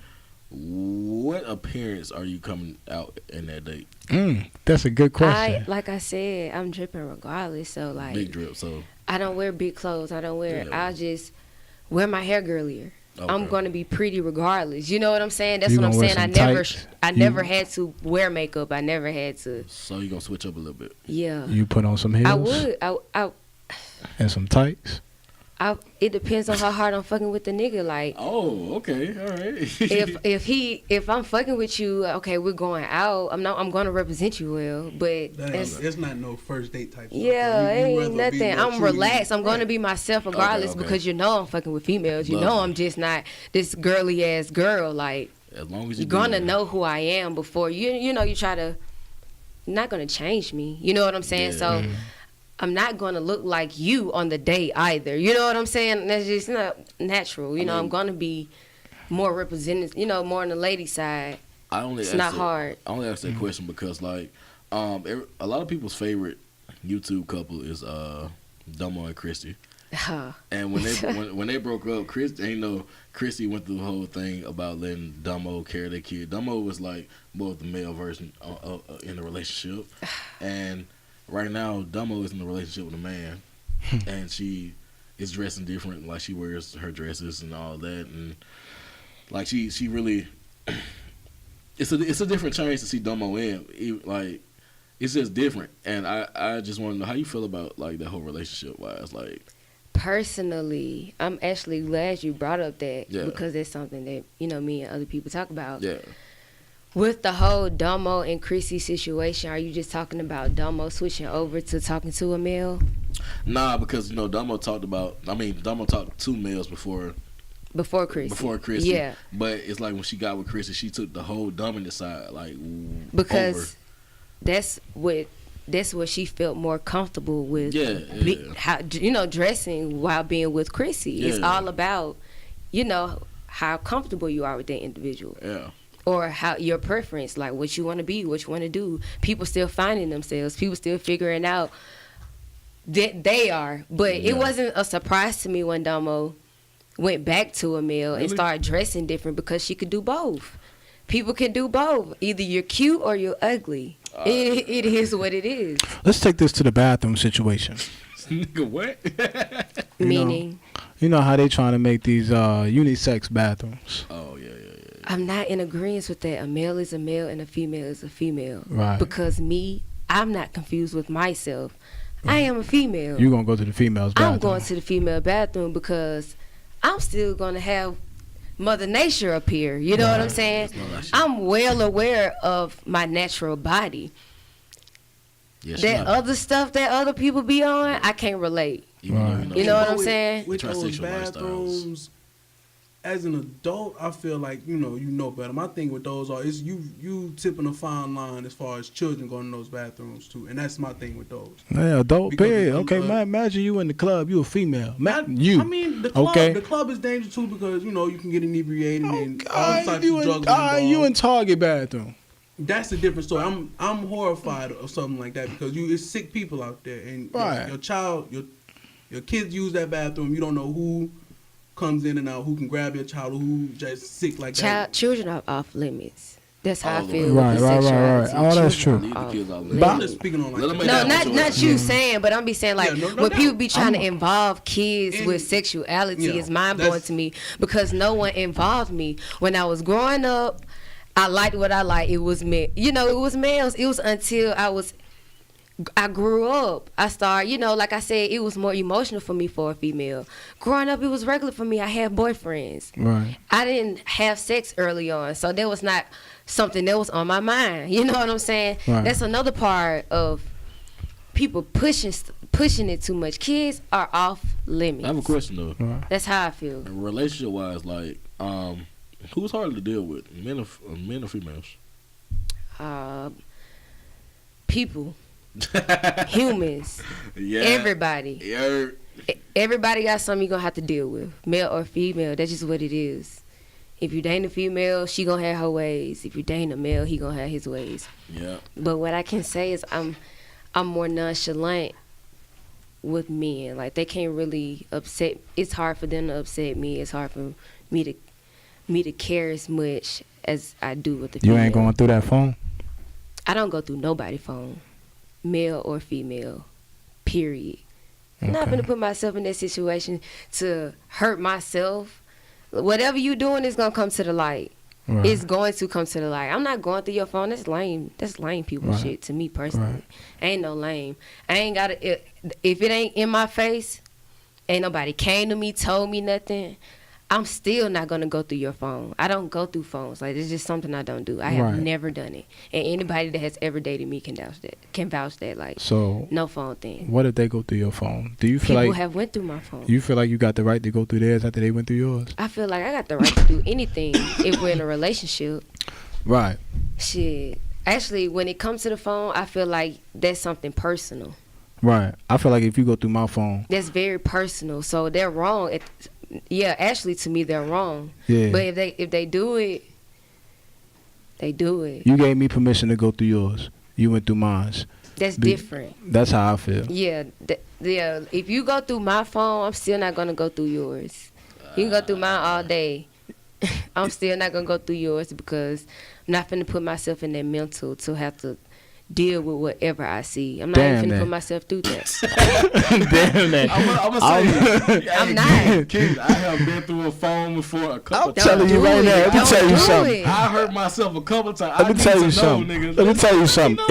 what appearance are you coming out in that date? That's a good question. Like I said, I'm dripping regardless. So like. Big drip, so. I don't wear big clothes. I'll just wear my hair girlier. Okay. I'm gonna be pretty regardless. You know what I'm saying? That's what I'm saying. I never had to wear makeup. I never had to. So you gonna switch up a little bit? Yeah. You put on some heels? I would. And some tights? It depends on how hard I'm fucking with the nigga. Like. Oh, okay, all right. if I'm fucking with you, okay, we're going out. I'm gonna represent you well, but it's not no first date type. Yeah, it ain't nothing. I'm relaxed. I'm gonna be myself regardless because I'm fucking with females. I'm just not this girly ass girl. Like as long as you're gonna know who I am before you try to. You're not gonna change me. You know what I'm saying? Yeah. So. I'm not going to look like you on the date either. You know what I'm saying? That's just not natural. I'm going to be more represented, more on the lady side. It's not hard. I only asked that question because, like, a lot of people's favorite YouTube couple is Dumbo and Christy. And when they broke up, Christy went through the whole thing about letting Dumbo carry their kid. Dumbo was, like, more of the male version in the relationship. And... right now, Dumbo is in a relationship with a man, and she is dressing different. Like she wears her dresses and all that, and like she really, it's a different change to see Dumbo in. Like it's just different, and I just want to know how you feel about like that whole relationship wise. Like personally, I'm actually glad you brought up that because it's something that me and other people talk about. Yeah. With the whole Dumbo and Chrissy situation, are you just talking about Dumbo switching over to talking to a male? Nah, because Dumbo talked to two males before Chrissy. Yeah. But it's like when she got with Chrissy, she took the whole dominant side, like because over. that's what she felt more comfortable with. How dressing while being with Chrissy. Yeah. It's all about how comfortable you are with that individual. Yeah. Or how your preference, like what you want to be, what you want to do. People still finding themselves. People still figuring out that they are. But it wasn't a surprise to me when Dumbo went back to a male and started dressing different because she could do both. People can do both. Either you're cute or you're ugly. It is what it is. Let's take this to the bathroom situation. Nigga, what? Meaning? You know how they trying to make these unisex bathrooms. Oh, yeah. I'm not in agreement with that. A male is a male and a female is a female. Right. Because I'm not confused with myself. Right. I am a female. You're going to go to the female's bathroom. I'm going to the female bathroom because I'm still going to have Mother Nature up here. You know what I'm saying? I'm well aware of my natural body. Yes, that other stuff that other people be on, I can't relate. Right. You know what I'm saying? With those bathrooms, as an adult, I feel like you know better. My thing with those is you tipping a fine line as far as children going in those bathrooms too, and that's my thing with those. Yeah, adult period. Okay, man, imagine you in the club, you a female. I mean, the club is dangerous too because you can get inebriated and all types of drugs. You in Target bathroom. That's a different story. I'm horrified of something like that because it's sick people out there, and your kids use that bathroom. You don't know who comes in and out, who can grab your child, who just sick like that. Children are off limits. That's how I feel. Right. Oh, that's true. I'm just speaking on like not you saying, but I'm be saying like when people be trying to involve kids with sexuality is mind blowing to me because no one involved me when I was growing up. I liked what I liked. It was it was males. It was until I grew up. I started, like I said, it was more emotional for me for a female. Growing up, it was regular for me. I had boyfriends. Right. I didn't have sex early on, so that was not something that was on my mind. You know what I'm saying? Right. That's another part of people pushing it too much. Kids are off limits. I have a question though. Right. That's how I feel. Relationship wise, like, who's harder to deal with, men or females? People. Humans. Yeah. Everybody. Yeah. Everybody got something you're going to have to deal with. Male or female. That's just what it is. If you dating a female, she going to have her ways. If you dating a male, he going to have his ways. Yeah. But what I can say is I'm more nonchalant with men. Like, they can't really upset. It's hard for them to upset me. It's hard for me to care as much as I do with the female. You ain't going through that phone? I don't go through nobody's phone. Male or female, period. I'm not gonna put myself in that situation to hurt myself. Whatever you doing is gonna come to the light. Right. It's going to come to the light. I'm not going through your phone. That's lame. That's lame people shit to me personally. Right. Ain't no lame. I ain't gotta. If it ain't in my face, ain't nobody came to me, told me nothing. I'm still not gonna go through your phone. I don't go through phones. Like, it's just something I don't do. I have never done it. And anybody that has ever dated me can vouch that. Like, so no phone thing. What if they go through your phone? Do you feel People like have went through my phone. you feel like you got the right to go through theirs after they went through yours? I feel like I got the right to do anything if we're in a relationship. Right. Shit. Actually, when it comes to the phone, I feel like that's something personal. Right. I feel like if you go through my phone, that's very personal. So they're wrong. Yeah, actually, to me, they're wrong. Yeah. But if they do it, they do it. You gave me permission to go through yours. You went through mine. That's different. That's how I feel. Yeah. Yeah. If you go through my phone, I'm still not gonna go through yours. You can go through mine all day. I'm still not gonna go through yours because I'm not finna put myself in that mental to have to deal with whatever I see. I'm not even finna put myself through that. Damn that. I'm gonna say, I'm not. Kids, I have been through a phone before a couple I'm times. telling you right now. Let me tell you something. I hurt myself a couple times. Let me tell you something. Let me tell you something.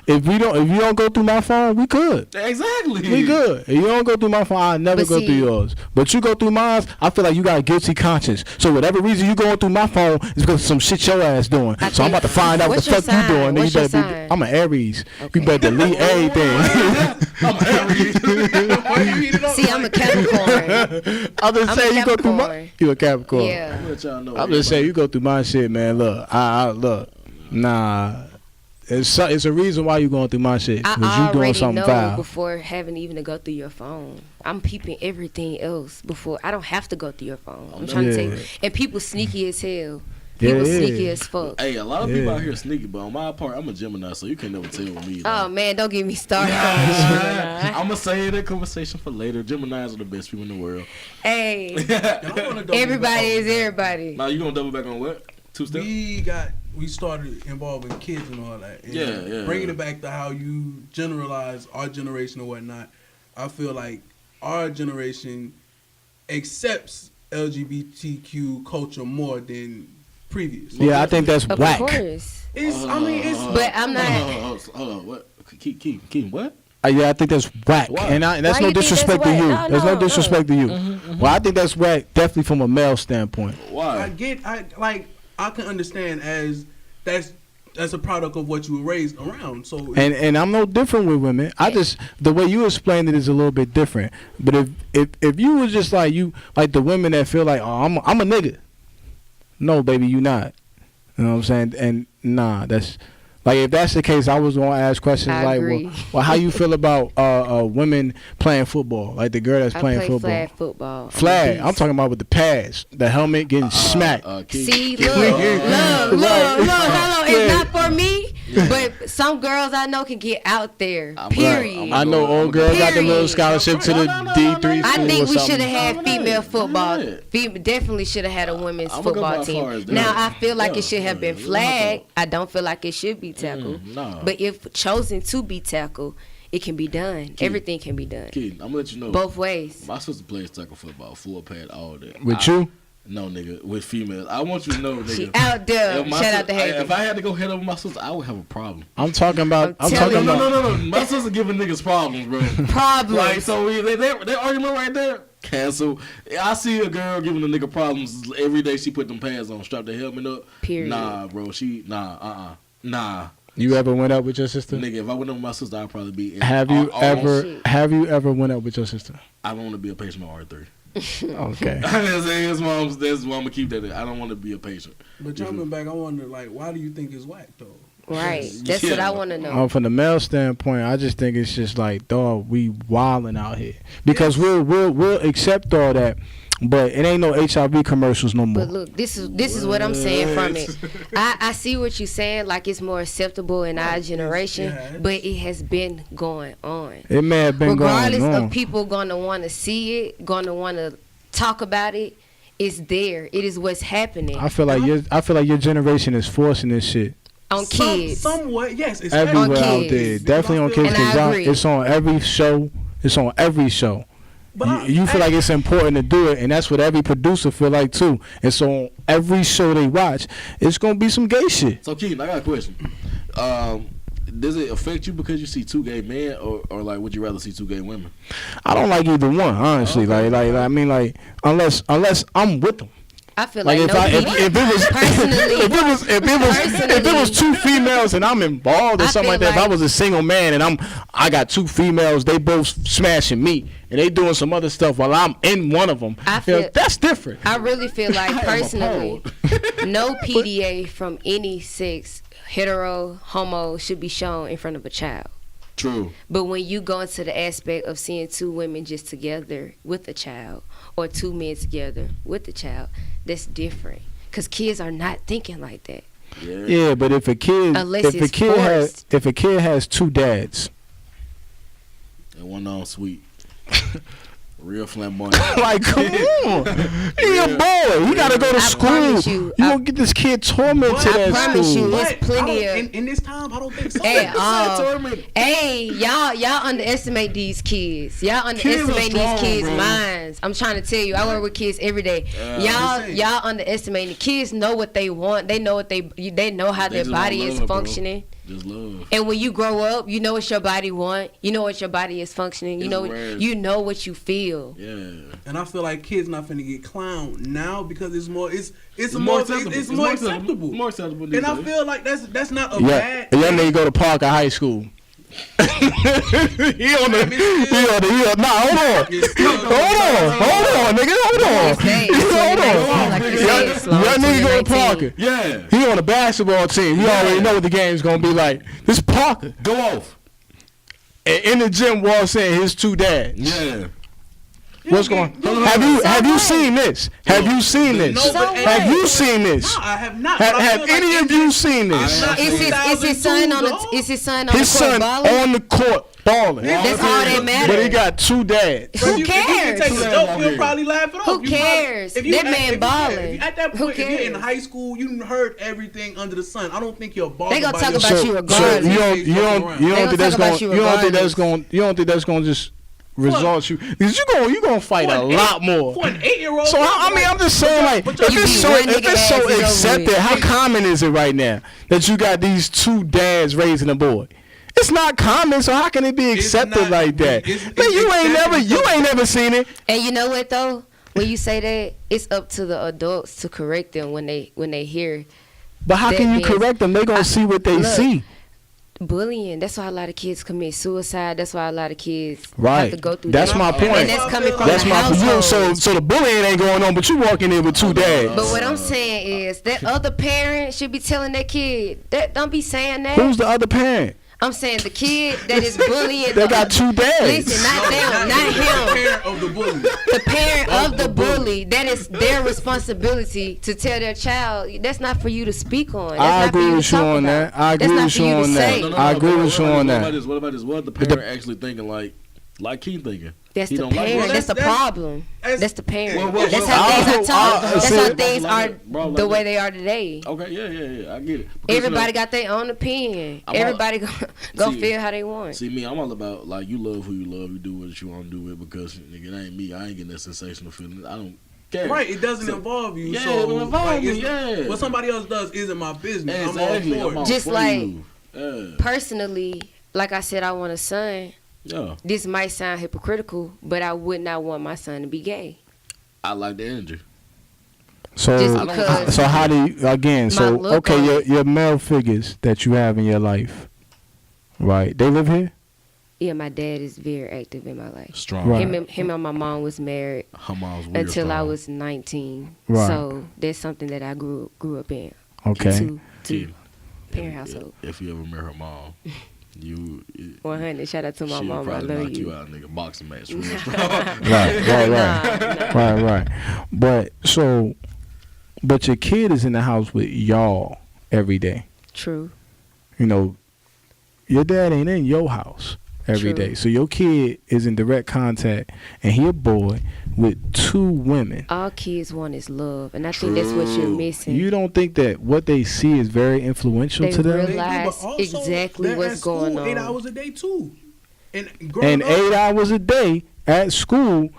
If you don't go through my phone, we good. Exactly. We good. If you don't go through my phone, I'll never go through yours. But you go through mine, I feel like you got a guilty conscience. So whatever reason you going through my phone is because of some shit your ass doing. So I'm about to find out what the fuck you doing. What's your sign? I'm an Aries. Okay. You better delete everything. I'm an Aries. See, I'm a Capricorn. I'm just saying you go through my. You a Capricorn. Yeah. I'm just saying you go through my shit, man. Look, look. Nah. It's a reason why you going through my shit. I you doing already something know foul. before having even to go through your phone. I'm peeping everything else before. I don't have to go through your phone. I'm trying to tell you. And people sneaky as hell. People sneaky as fuck. Hey, a lot of people out here sneaky, but on my part, I'm a Gemini, so you can never tell with me. Oh, man, don't get me started. I'm going to say that conversation for later. Geminis are the best people in the world. Hey, everybody is everybody. Now, you going to double back on what? 2 steps? We started involving kids and all that. And yeah. Bringing it back to how you generalize our generation or whatnot, I feel like our generation accepts LGBTQ culture more than previous. Yeah, I think that's whack. Of course. But I'm not. Hold on. What? Keep what? Yeah, I think that's whack. Why? And that's Why no you think disrespect that's to you. whack? There's no No, disrespect to you. Well, I think that's whack, definitely from a male standpoint. Why? I can understand as that's a product of what you were raised around. So And I'm no different with women. I just the way you explained it is a little bit different. But if you was just like the women that feel like, oh, I'm a nigga. No, baby, you not. You know what I'm saying? And nah, that's like if that's the case, I was gonna ask questions I agree. well, how you feel about women playing football? Like the girl that's playing football. Flag football. Flag. I'm talking about with the pads, the helmet getting smacked. See, look, hold on. It's not for me, but some girls I know can get out there. Period. I know old girls got the little scholarship to the D3 school. I think we should have have had female football. Definitely should have had a women's football team. Now I feel like it should have been flagged. I don't feel like it should be tackled. No. But if chosen to be tackled, it can be done. Everything can be done. Kid, I'm gonna let you know. Both ways. My sister plays tackle football, full pad, all that. With you? No, nigga, with females. I want you to know, nigga. She out there. Shout out to Haven. If I had to go head over my sister, I would have a problem. I'm talking about. No. My sister giving niggas problems, bro. Problems. Like, so they argument right there. Cancel. I see a girl giving a nigga problems every day. She put them pads on, strap the helmet up. Period. Nah, bro. Nah. You ever went up with your sister? Nigga, if I went up with my sister, I'd probably be. Have you ever went up with your sister? I don't want to be a patient on R3. Okay. That's why I'm gonna keep that in. I don't want to be a patient. But jumping back, I wonder, like, why do you think it's whack though? Right. That's what I want to know. From the male standpoint, I just think it's just like, dog, we wilding out here because we'll accept all that, but it ain't no HIV commercials no more. But look, this is what I'm saying from it. I see what you're saying, like it's more acceptable in our generation, but it has been going on. It may have been going on. Regardless of people gonna want to see it, gonna want to talk about it, it's there. It is what's happening. I feel like your generation is forcing this shit. On kids. Somewhat, yes. It's everywhere on out there. Definitely on kids. It's on every show. It's on every show. But you feel like it's important to do it, and that's what every producer feel like too. And so on every show they watch, it's gonna be some gay shit. So Keith, I got a question. Does it affect you because you see two gay men, or like would you rather see two gay women? I don't like either one, honestly. Okay. I mean, unless I'm with them. I feel like if it was two females and I'm involved or something like that, if I was a single man and I got two females, they both smashing me and they doing some other stuff while I'm in one of them, that's different. I really feel like personally, no PDA from any sex, hetero, homo, should be shown in front of a child. True. But when you go into the aspect of seeing two women just together with a child, or two men together with the child, that's different. Because kids are not thinking like that. Yeah, but if a kid has two dads, and one on sweet, real flamboyant. Like, come on, he a boy. He gotta go to school. You gonna get this kid tormented at school. I promise you, there's plenty of. In this time, I don't think so. Hey, y'all underestimate these kids. Y'all underestimate these kids' minds. I'm trying to tell you, I work with kids every day. Y'all underestimate the kids. Know what they want. They know they know how their body is functioning. Bro. Just love. And when you grow up, you know what your body want. You know what your body is functioning. You know what you feel. Yeah. And I feel like kids not finna get clowned now because it's more acceptable. More acceptable. And I feel like that's not a bad. Yeah, nigga go to Parker High School. Hold on. Nigga, Y'all nigga go to Parker. Yeah. He on the basketball team. You already know what the game's gonna be like. This Parker. Go off. And in the gym, Wall saying his two dads. Yeah. What's going on? Have you seen this? Have you seen this? Have you seen this? No, I have not. Have any of you seen this? Is his son on the court balling? On the court balling. That's all that matters. But he got two dads. Who cares? If you take a joke, you'll probably laugh it off. Who cares? That man balling. At that point, if you're in high school, you heard everything under the sun. I don't think you're balling. They gonna talk about you regardless. You don't think that's gonna just result you, because you gonna fight a lot more. For an 8-year-old. So I'm just saying, like, if it's so accepted, how common is it right now that you got these two dads raising a boy? It's not common, so how can it be accepted like that? Man, you ain't never seen it. And you know what though? When you say that, it's up to the adults to correct them when they hear. But how can you correct them? They gonna see what they see. Bullying. That's why a lot of kids commit suicide. That's why a lot of kids have to go through that. That's my point. And that's coming from the household. So the bullying ain't going on, but you walking in with two dads. But what I'm saying is that other parent should be telling that kid that don't be saying that. Who's the other parent? I'm saying the kid that is bullying. They got two dads. Listen, not them, not him. The parent of the bully. The parent of the bully. That is their responsibility to tell their child. That's not for you to speak on. I agree with you on that. I agree with you on that. I agree with you on that. What about this? What the parent actually thinking like Keith thinking? That's the parent. That's the problem. That's the parent. That's how things are taught. That's how things are the way they are today. Okay, yeah, I get it. Everybody got their own opinion. Everybody gonna feel how they want. See, me, I'm all about, like, you love who you love. You do what you want to do it because, nigga, it ain't me. I ain't getting that sensational feeling. I don't Right, it doesn't involve you. Yeah, so, it don't involve me, what somebody else does isn't my business. Exactly. I'm all for it. Just like, personally, like I said, I want a son. Yeah. This might sound hypocritical, but I would not want my son to be gay. I like the energy. So, Just because so how do you, again, so, look okay, your male figures that you have in your life, right, they live here? Yeah, my dad is very active in my life. Strong. Right. Him and my mom was married Her mom's weird until I strong. was 19. Right. So that's something that I grew up in. Okay. Two parent household. If you ever met her mom, you 100. Shout out to my she'll mom. I probably love knock you you. out, nigga. Boxing match. Real strong. Right. But but your kid is in the house with y'all every day. True. You know, your dad ain't in your house every True. day. So your kid is in direct contact, and he a boy with 2 women. All kids want is love, and I think that's what you're missing. You don't think that what they see is very influential They to them? realize exactly they're what's at school going on. 8 hours a day too, and growing And up, 8 hours a day at school,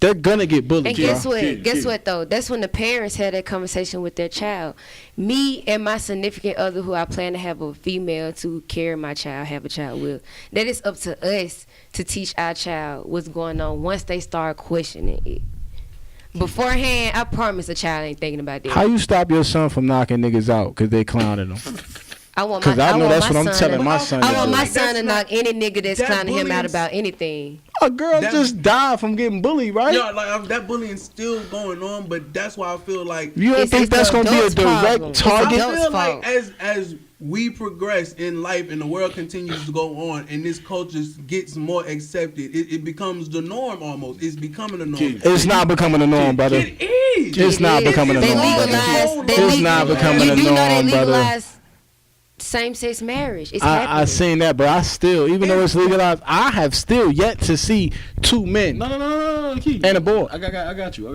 they're gonna get bullied. And guess y'all. what? Guess what though? That's when the parents had that conversation with their child. Me and my significant other, who I plan to have a female to carry my child, have a child with. That is up to us to teach our child what's going on once they start questioning it. Beforehand, I promise a child ain't thinking about that. How you stop your son from knocking niggas out because they clowning him? I want my, Because I know want that's my what I'm son telling to- my son. I to want do. my son to knock any nigga that's that clowning him out bullying's- about anything. A girl That- just died from getting bullied, right? yeah, like that bullying's still going on, but that's why I feel like You don't It's think the that's gonna be a adults' problem. direct It's target? I adults' feel fault. like as we progress in life and the world continues to go on and this culture gets more accepted, it becomes the norm almost. It's becoming the norm. It's not becoming the norm, brother. It is. It's not becoming a They norm, brother. legalize. It's not becoming You a do know they norm, brother. legalize same-sex marriage. It's I happening. seen that, but I still, even though it's legalized, I have still yet to see 2 men No, Keith. and a boy. I got you.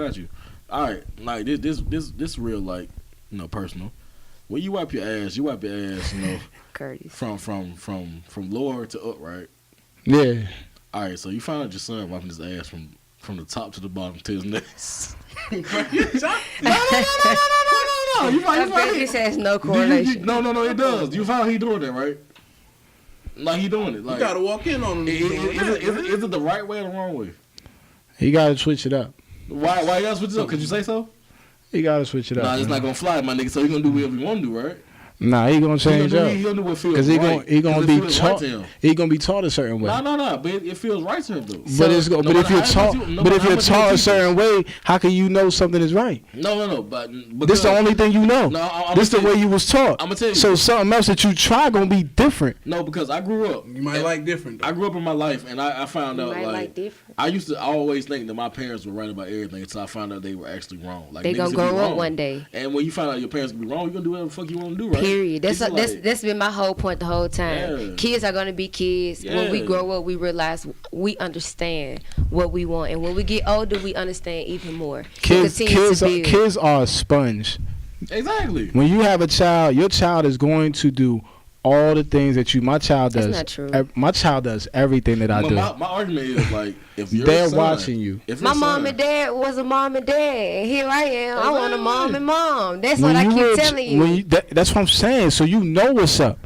All right, like this real, like, you know, personal. When you wipe your ass, you know, Curtis. from lower to up, right? Yeah. All right, so you find out your son wiping his ass from the top to the bottom to his neck. No. You I bet this has no correlation. No, it does. You find he doing that, right? Like he doing it. Like You gotta walk in on him. is it the right way or the wrong way? He got to switch it up. Why you gotta switch it up? Could you say so? He got to switch it up. Nah, it's not gonna fly, my nigga. So he gonna do whatever he wanna do, right? Nah, he gonna change He up. gonna do what feels Because right. he gonna 'Cause it be feels right taught. to him. He gonna be taught a certain way. No, but it feels right to him though. But it's No but if matter you're how taught, much you- but if how you're much taught you a certain way, how can you know something is right? No, but This the only thing you know. No, This the way you was taught. I'ma tell you. So something else that you try gonna be different. No, because I grew up. You might like different. Though. I grew up in my life, and I found You out might like like different. I used to always think that my parents were right about everything until I found out they were actually wrong. Like They niggas gonna could be grow up wrong. one day. And when you find out your parents can be wrong, you gonna do whatever the fuck you want to do, right? Period. It's like- That's been my whole point the whole time. Yeah. Kids are gonna be kids. When we Yeah. grow up, we realize we understand what we want, and when we get older, we understand even more. Kids are a sponge. Exactly. When you have a child, your child is going to do all the things that my child does. That's not true. My child does everything that I do. My argument is like if you're They're watching you. If My your mom son- and dad was a mom and dad, and here I am. I want a mom and mom. That's When what I you keep were- telling you. when that's what I'm saying. So you know what's up.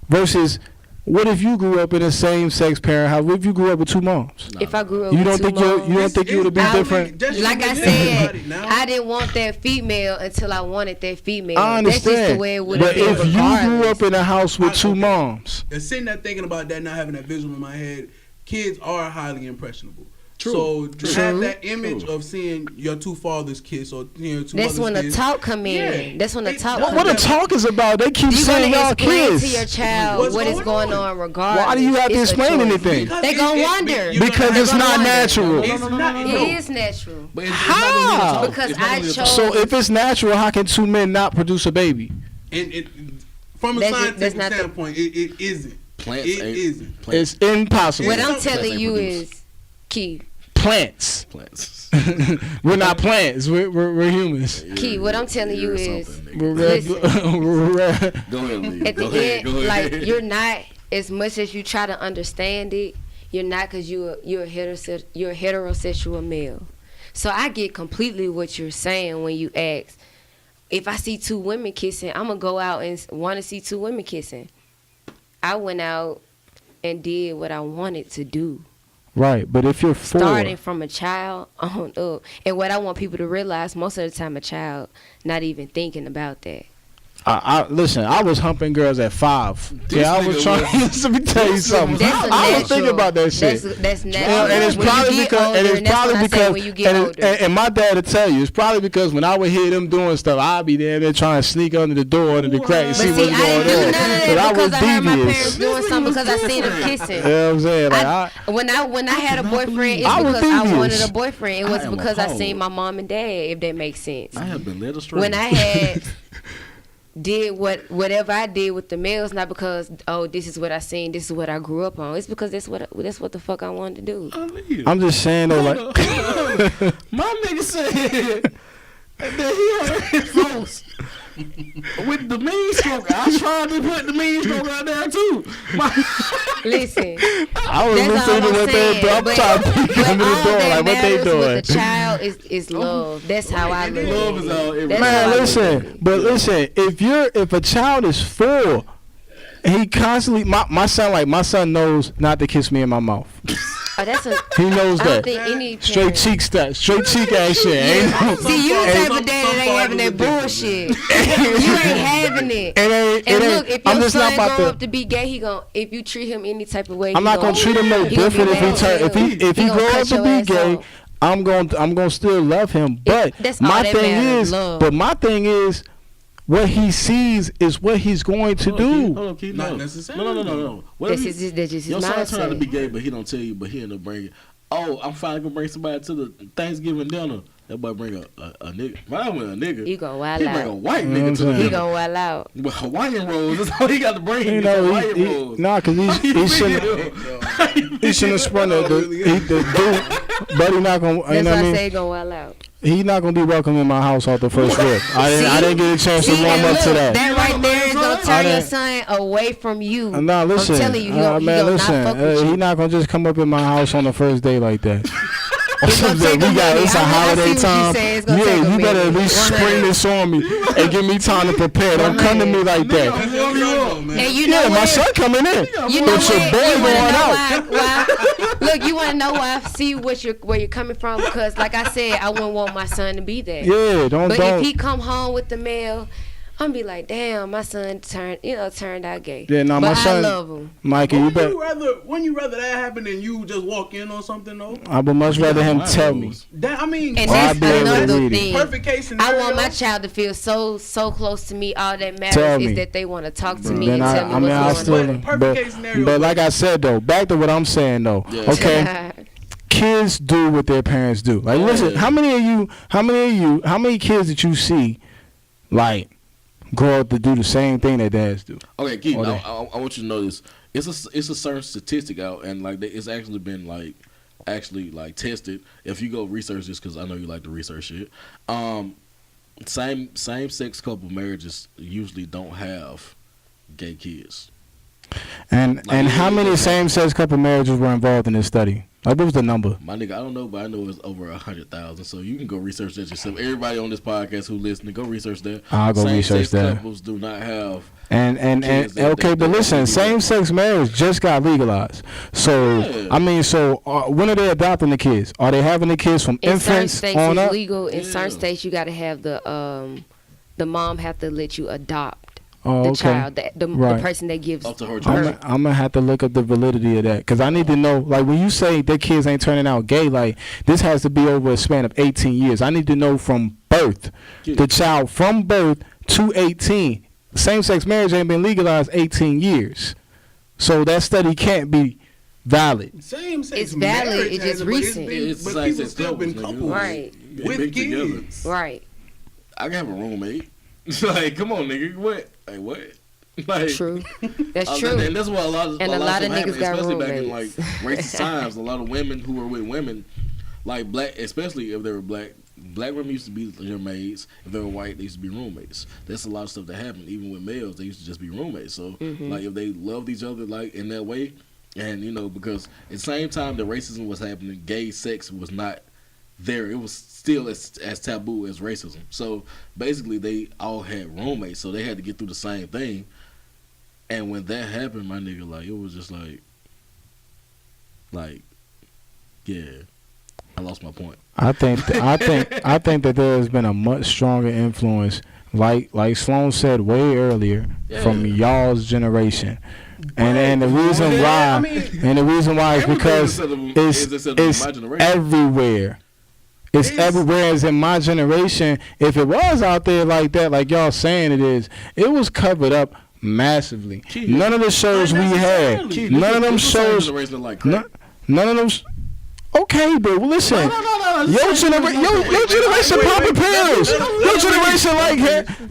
Versus, what if you grew up in a same-sex parent house? What if you grew up with 2 moms? If I grew up You with don't 2 think moms, you don't think you would be different? like I said, I didn't want that female until I wanted that female. I That's just the understand. way it would have But been. if you grew regardless. up in a house with 2 moms, And sitting there thinking about that, not having that visual in my head, kids are highly impressionable. True. So to True. have that image True. of seeing your 2 fathers kiss or your 2 That's mothers when the kiss, talk come in. Yeah. That's when the They- talk. what- come what in. the talk is about? They keep You saying gotta y'all explain kids. to your child What's what is going going on? on regardless. Why do you have to It's a explain choice. anything? Because They gonna wonder. you're gonna Because have it's to not wonder. natural. It's not. It no. is natural. But it's How? not gonna be the talk. Because It's not I gonna be the talk. chose- So if it's natural, how can 2 men not produce a baby? And from a That's scientific not the- standpoint, it isn't. Plants It ain't- isn't. Plants. It's impossible. What I'm Plants telling ain't you produce. is, Key. Plants. Plants. We're not plants. We're humans. Key, what I'm telling you You're is, something, We're nigga. red. We're red. Go ahead, Lee. at the end, like you're not, as much as you try to understand it, you're not, because you're a heterosexual male. So I get completely what you're saying when you ask, if I see two women kissing, I'm going to go out and want to see two women kissing. I went out and did what I wanted to do. Right, but if you're 4, starting from a child on up, and what I want people to realize, most of the time, a child not even thinking about that. Listen, I was humping girls at 5. I was trying. Let me tell you something. I was thinking about that shit. That's natural. And it's probably because, and my dad will tell you, it's probably because when I would hear them doing stuff, I'd be there trying to sneak under the door, under the crack, and see what's going on. Because I heard my parents doing something because I seen them kissing. You know what I'm saying? When I had a boyfriend, it's because I wanted a boyfriend. It was because I seen my mom and dad, if that makes sense. I have been led astray. When I had did whatever I did with the males, not because this is what I seen, this is what I grew up on. It's because that's what the fuck I wanted to do. I'm just saying though, like my nigga said that he had his folks with the mean stroke. I tried to put the mean stroke out there too. Listen, I was listening to what they do. I'm trying to peek under the door, like what they doing. With the child is love. That's how I look. Love is all. Man, listen. If a child is 4, he constantly my son knows not to kiss me in my mouth. He knows that. Straight cheek ass shit. Yeah. See, you the type of dad that ain't having that bullshit. You ain't having it. And look, if your son grow up to be gay, if you treat him any type of way, I'm not gonna treat him no different if he grow up to be gay. I'm gonna still love him. But my thing is, what he sees is what he's going to do. Not necessarily. No. That's just his your son turned out to mindset. be gay, but he don't tell you. But he end up bringing. Oh, I'm finally gonna bring somebody to the Thanksgiving dinner. That boy bring a nigga. Mine with a nigga. You gonna wild he out. Bring a white nigga to the dinner. He gonna wild out. With Hawaiian rolls. That's all he got to bring. You know, Hawaiian rolls. Nah, cause he shouldn't have spun the dude. But he not gonna. That's why I say he gonna wild out. He's not gonna be welcome in my house off the first rip. I didn't get a chance to warm up to that. That right there is gonna turn your son away from you. Nah, listen. I'm telling you, he gonna not fuck with you. He's not gonna just come up in my house on the first day like that. It's a holiday time. Yeah, you better at least spring this on me and give me time to prepare. Don't come to me like that. And you know my son coming in. You know but your boy going out. Why? Look, you want to know why? See where you're coming from, because like I said, I wouldn't want my son to be there. Yeah, don't. But if he come home with the male, I'm be like, damn, my son turned out gay. Yeah, no, but my son. I love him. Mikey, Wouldn't you rather that happen than you just walk in on something though? I would much rather him tell me. And that's another thing. Perfect case scenario. I want my child to feel so close to me. All that matters is that they want to talk to me and tell me what's going on. Perfect case scenario. But like I said though, back to what I'm saying though. Yeah. Okay. Kids do what their parents do. Like, listen, how many kids did you see, like, grow up to do the same thing that dads do? Okay, Keith, I want you to know this. It's a certain statistic out, and like it's actually been like tested. If you go research this, because I know you like to research it. Same sex couple marriages usually don't have gay kids. And how many same sex couple marriages were involved in this study? Like, what was the number? My nigga, I don't know, but I know it's over 100,000. So you can go research that yourself. Everybody on this podcast who listening, go research that. I'll go research that. Same-sex couples do not have. And okay, but listen, same-sex marriage just got legalized. So I mean, when are they adopting the kids? Are they having the kids from infants on up? Legal. In certain states, you got to have the mom have to let you adopt. Child, the person that gives up to her child. I'm gonna have to look up the validity of that, because I need to know, like, when you say their kids ain't turning out gay, like, this has to be over a span of 18 years. I need to know from birth, the child from birth to 18. Same-sex marriage ain't been legalized 18 years, so that study can't be valid. Same-sex it's valid. It's just recent. But people still been couples, right? With kids, right? I can have a roommate. Like, come on, nigga, what? Like, what? Like, true. That's true. And that's what a lot of niggas got especially roommates. back in like racist times. A lot of women who were with women, like black, especially if they were black women used to be your maids. If they were white, they used to be roommates. That's a lot of stuff that happened. Even with males, they used to just be roommates. So like if they loved each other like in that way, and because at the same time the racism was happening, gay sex was not there, it was still as taboo as racism. So basically, they all had roommates, so they had to get through the same thing. And when that happened, my nigga, like, it was just like, yeah, I lost my point. I think that there has been a much stronger influence, like Sloan said way earlier, from y'all's generation. And the reason why is because it's everywhere. It's everywhere. As in my generation, if it was out there like that, like y'all saying it is, it was covered up massively. None of the shows we had, none of them shows, none of them. Okay, but listen, your generation popping pills. Your generation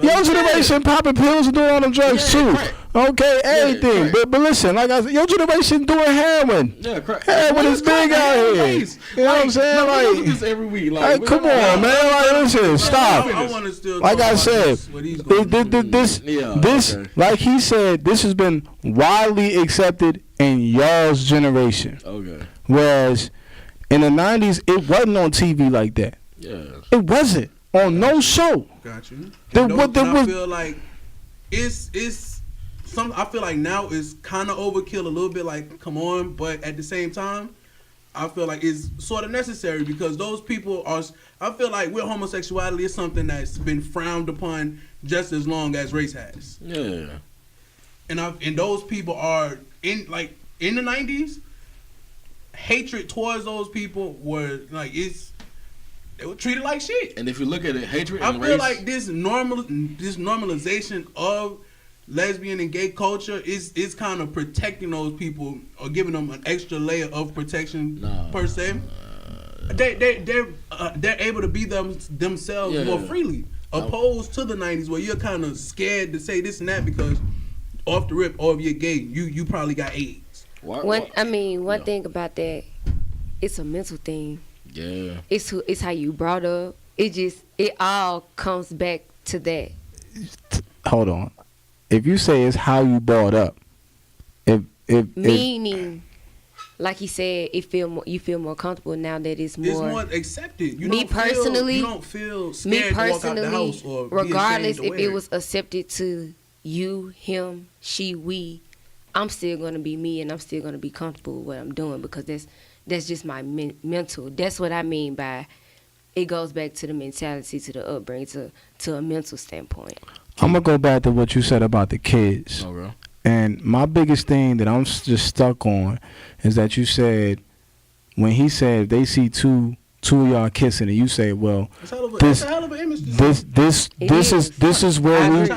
your generation popping pills and doing all them drugs too. Okay, everything. But listen, like I said, your generation doing heroin. Yeah, heroin is big out here. You know what I'm saying? Like this every week. Like come on, man. Like listen, stop. Like I said, this, like he said, this has been widely accepted in y'all's generation. Okay. Whereas in the 90s, it wasn't on TV like that. Yeah. It wasn't on no show. Got you. I feel like it's some. I feel like now it's kind of overkill a little bit. Like, come on, but at the same time, I feel like it's sort of necessary because those people are. I feel like with homosexuality is something that's been frowned upon just as long as race has. Yeah. And those people are in the 90s. Hatred towards those people were like they were treated like shit. And if you look at it, hatred and race, I feel like this normalization of lesbian and gay culture is kind of protecting those people or giving them an extra layer of protection per se. They're able to be themselves more freely, opposed to the 90s where you're kind of scared to say this and that because off the rip, or if you're gay, you probably got AIDS. One thing about that, it's a mental thing. Yeah. It's how you brought up. It all comes back to that. Hold on. If you say it's how you brought up, meaning, like he said, you feel more comfortable now that it's more accepted. You don't feel scared to walk out the house or regardless be ashamed to if it was accepted to you, him, she, we. I'm still gonna be me, and I'm still gonna be comfortable with what I'm doing because that's just my mental. That's what I mean by it goes back to the mentality, to the upbringing, to a mental standpoint. I'm gonna go back to what you said about the kids. Oh, real? And my biggest thing that I'm just stuck on is that you said when he said they see two of y'all kissing, and you say, well, this is where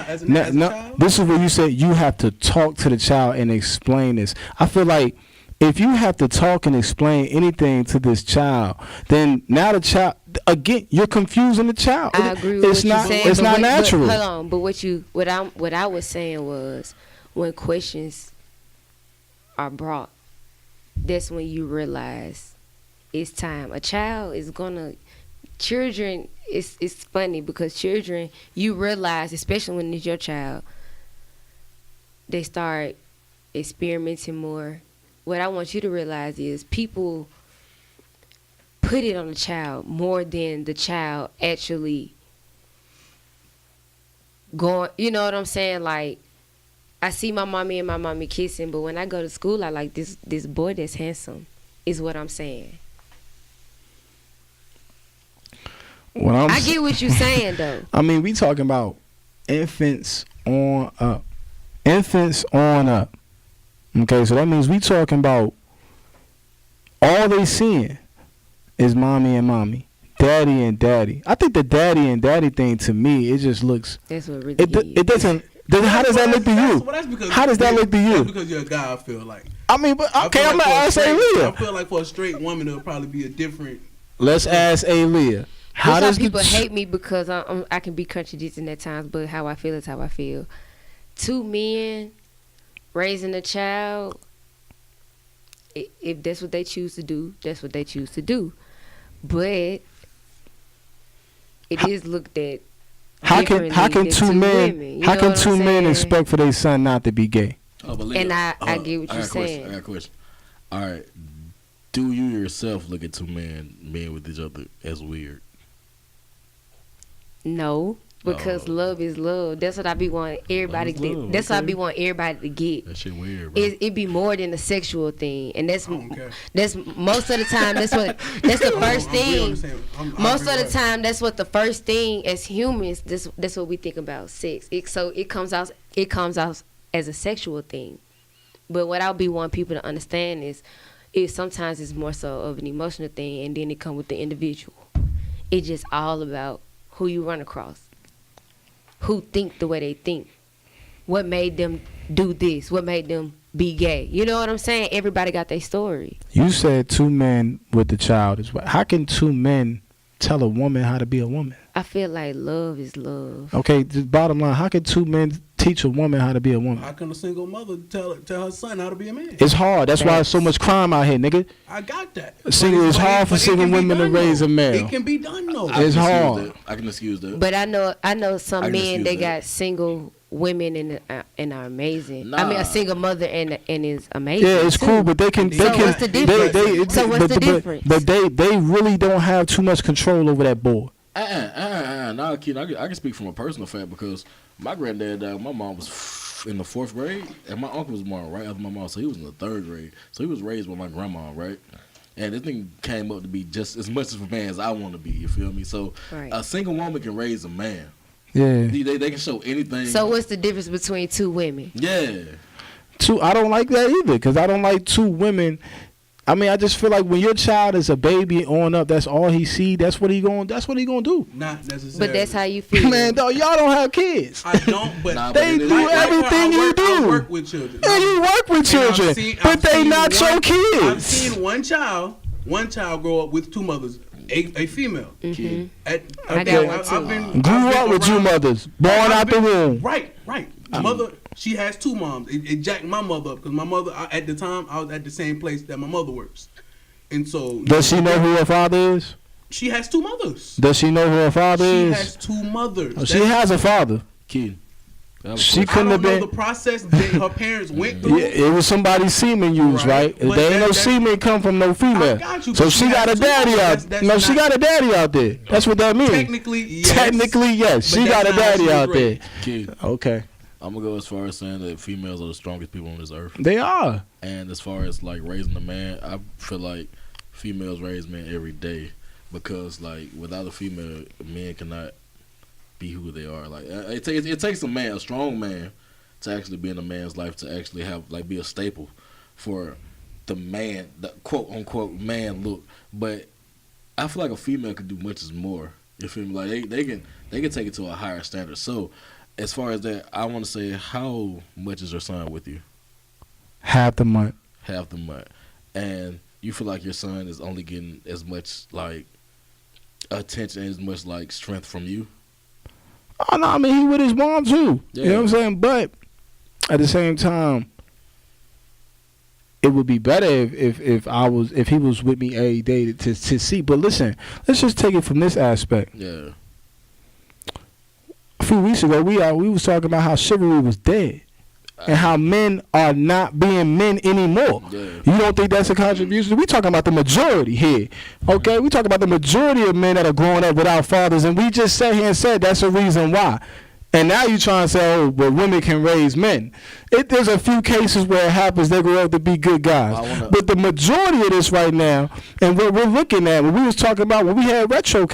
this is where you said you have to talk to the child and explain this. I feel like if you have to talk and explain anything to this child, then now the child again you're confusing the child. I agree with what you're saying. It's not natural. Hold on, but what I was saying was when questions are brought, that's when you realize it's time. A child is children, it's funny because children, you realize, especially when it's your child, they start experimenting more. What I want you to realize is people put it on the child more than the child actually going, you know what I'm saying? Like, I see my mommy and my mommy kissing, but when I go to school, I like this boy that's handsome, is what I'm saying. I get what you're saying, though. I mean, we talking about infants on up. Infants on up. Okay, so that means we talking about all they seeing is mommy and mommy, daddy and daddy. I think the daddy and daddy thing to me, it just looks. That's what really it doesn't. How does that look to you? How does that look to you? That's because you're a guy, I feel like. I mean, but okay, I'm gonna ask Aleeya. I feel like for a straight woman, it'll probably be a different. Let's ask Aleeya. How does people hate me because I can be contradicting at times, but how I feel is how I feel. Two men raising a child, if that's what they choose to do, that's what they choose to do. But it is looked at. How can two men expect for their son not to be gay? And I get what you're saying. I got a question. All right. Do you yourself look at two men with each other as weird? No, because love is love. That's what I be wanting everybody to get. That's what I be wanting everybody to get. That shit weird, bro. It be more than a sexual thing, and that's most of the time. That's the first thing. Most of the time, that's what the first thing as humans. That's what we think about sex. It comes out as a sexual thing, but what I be wanting people to understand is sometimes it's more so of an emotional thing, and then it comes with the individual. It's just all about who you run across, who think the way they think, what made them do this, what made them be gay. You know what I'm saying? Everybody got their story. You said two men with the child is what? How can two men tell a woman how to be a woman? I feel like love is love. Okay, the bottom line, how can two men teach a woman how to be a woman? How can a single mother tell her son how to be a man? It's hard. That's why there's so much crime out here, nigga. I got that. It's hard for single women to raise a male. It can be done though. It's hard. I can excuse that. But I know some men they got single women and are amazing. Nah. I mean, a single mother and is amazing. Yeah, it's cool, but they can. What's the difference? So what's the difference? But they really don't have too much control over that boy. Nah, kid, I can speak from a personal fact because my granddad died when my mom was in the 4th grade, and my uncle was born right after my mom, so he was in the 3rd grade. So he was raised by my grandma, right? And this thing came up to be just as much of a man as I want to be. You feel me? So a single woman can raise a man. Yeah, they can show anything. So what's the difference between two women? Yeah, I don't like that either because I don't like two women. I mean, I just feel like when your child is a baby on up, that's all he see. That's what he gonna do. Not necessarily. But that's how you feel. Man, y'all don't have kids. I don't, but they do everything you do. I work with children. And you work with children, but they not your kids. I've seen one child grow up with two mothers, a female. Mm-hmm. I got one too. Grew up with two mothers, born out the womb. Right. Mother. She has two moms. It jacked my mother up because my mother, at the time, I was at the same place that my mother works. And so... Does she know who her father is? She has two mothers. Does she know who her father is? She has two mothers. Oh, she has a father. Kid. She couldn't have been... the process that her parents went through. Yeah, it was somebody's semen used, right? There ain't no semen come from no female. I got you, so she got a daddy out. She got a daddy out there. That's what that means. Technically, yes. She got a daddy out there. Kid. Okay. I'm gonna go as far as saying that females are the strongest people on this earth. They are. And as far as like raising a man, I feel like females raise men every day because like without a female, men cannot be who they are. Like it takes a strong man, to actually be in a man's life to actually have like be a staple for the man, the quote unquote man look. But I feel like a female could do much more. You feel me? Like they can take it to a higher standard. So. As far as that, I want to say, how much is your son with you? Half the month. And you feel like your son is only getting as much, like, attention and as much, like, strength from you? Oh, no, I mean, he with his mom, too. Yeah. You know what I'm saying? But at the same time, it would be better if he was with me every day to see. But listen, let's just take it from this aspect. Yeah. A few weeks ago, we was talking about how chivalry was dead and how men are not being men anymore. Yeah. You don't think that's a contribution? We talking about the majority here, okay? We talking about the majority of men that are growing up without fathers, and we just sat here and said that's the reason why. And now you trying to say, oh, well, women can raise men. There's a few cases where it happens, they grow up to be good guys. But the majority of this right now, and what we're looking at, when we was talking about, when we had Retro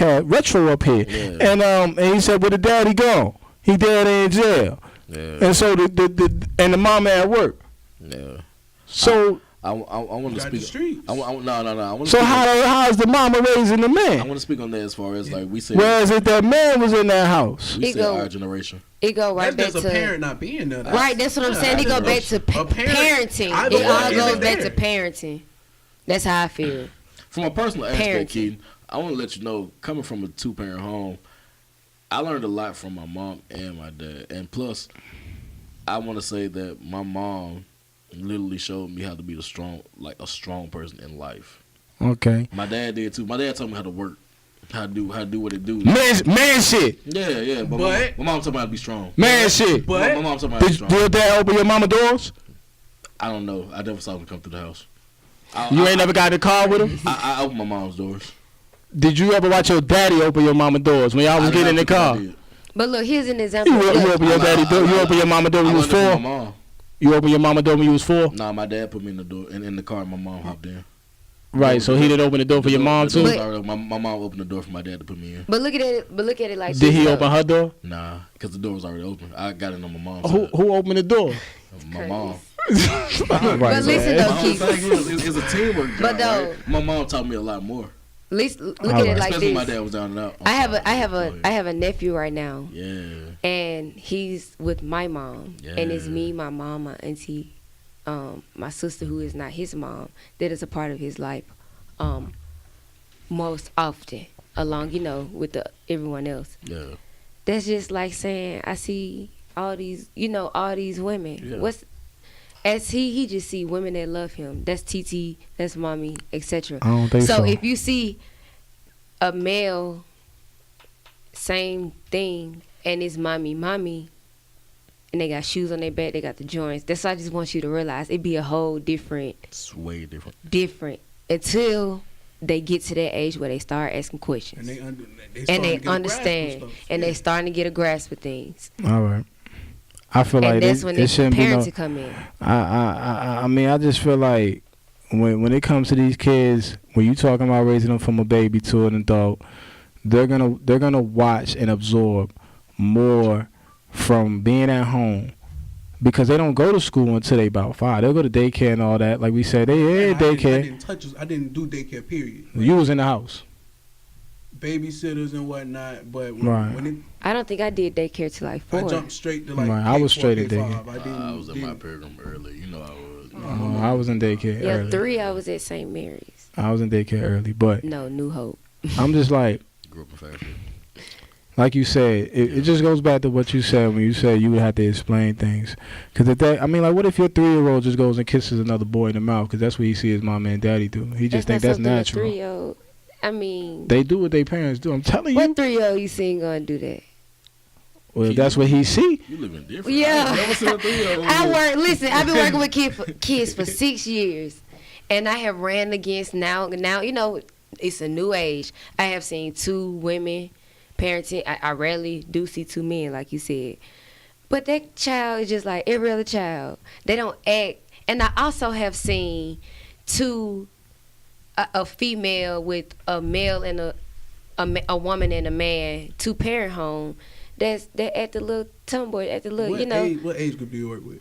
up here, yeah. And he said, well, the daddy gone. He dead in jail. Yeah. And so the mama at work. Yeah. So... I want to speak. No. So how is the mama raising the man? I want to speak on that as far as like we say. Where is it that man was in that house? We say our generation. It go right back to a parent not being there. Right, that's what I'm saying. It go back to parenting. It all goes back to parenting. That's how I feel. From a personal aspect, Keaton, I want to let you know, coming from a 2-parent home, I learned a lot from my mom and my dad, and plus, I want to say that my mom literally showed me how to be a strong person in life. Okay. My dad did too. My dad told me how to work, how to do what it do. Man shit. Yeah. But my mom told me how to be strong. Man shit. But my mom told me how to be strong. Did your dad open your mama doors? I don't know. I never saw him come through the house. You ain't never got in the car with him? I open my mom's doors. Did you ever watch your daddy open your mama doors when y'all was getting in the car? But look, here's an example. You open your daddy door. You open your mama door when you was 4. You open your mama door when you was 4. Nah, my dad put me in the door in the car. And my mom hopped in. Right, so he didn't open the door for your mom too. My mom opened the door for my dad to put me in. But look at it like. Did he open her door? Nah, because the door was already open. I got it on my mom's side. Who opened the door? My mom. But listen though, Keith. It's a teamwork job. But though, right? My mom taught me a lot more. At least look at it like Especially this. my dad was down and out. I have a nephew right now. Yeah. And he's with my mom. Yeah. And it's me, my mom, my auntie, my sister who is not his mom, that is a part of his life most often, along, with everyone else. Yeah. That's just like saying I see all these women. Yeah. He just see women that love him. That's TT, that's mommy, etc. I don't think so. So if you see a male, same thing, and it's mommy, and they got shoes on their back, they got the joints. That's why I just want you to realize it'd be a whole different. It's way different. Different until they get to that age where they start asking questions. And they understand. And they starting to get a grasp of things. All right. I feel like that's when it shouldn't be parents come in. I mean, I just feel like when it comes to these kids, when you talking about raising them from a baby to an adult, they're gonna watch and absorb more from being at home, because they don't go to school until they about 5. They'll go to daycare and all that. Like we said, they daycare. I didn't do daycare. Period. You was in the house. Babysitters and whatnot, but when I don't think I did daycare till like 4. I jumped straight to like. Right, I was straight in daycare. I was in my program early. You know I was. I was in daycare early. 3 I was at St. Mary's. I was in daycare early, but no, New Hope. I'm just like. Grew up in Fairfield. Like you said, it just goes back to what you said when you said you would have to explain things. Because what if your 3-year-old just goes and kisses another boy in the mouth because that's what he sees his mom and daddy do? He just think that's natural. 3-year-old. I mean, they do what their parents do. I'm telling you. What 3-year-old you seen gonna do that? Well, if that's what he see. You living different. Yeah. I never seen a 3-year-old. I've been working with kids for 6 years, and I have ran against now. It's a new age. I have seen 2 women parenting. I rarely do see 2 men, like you said. But that child is just like every other child. They don't act. And I also have seen 2, a female with a male and a woman and a man, 2-parent home. That at the little tomboy, at the little, What age group do you work with?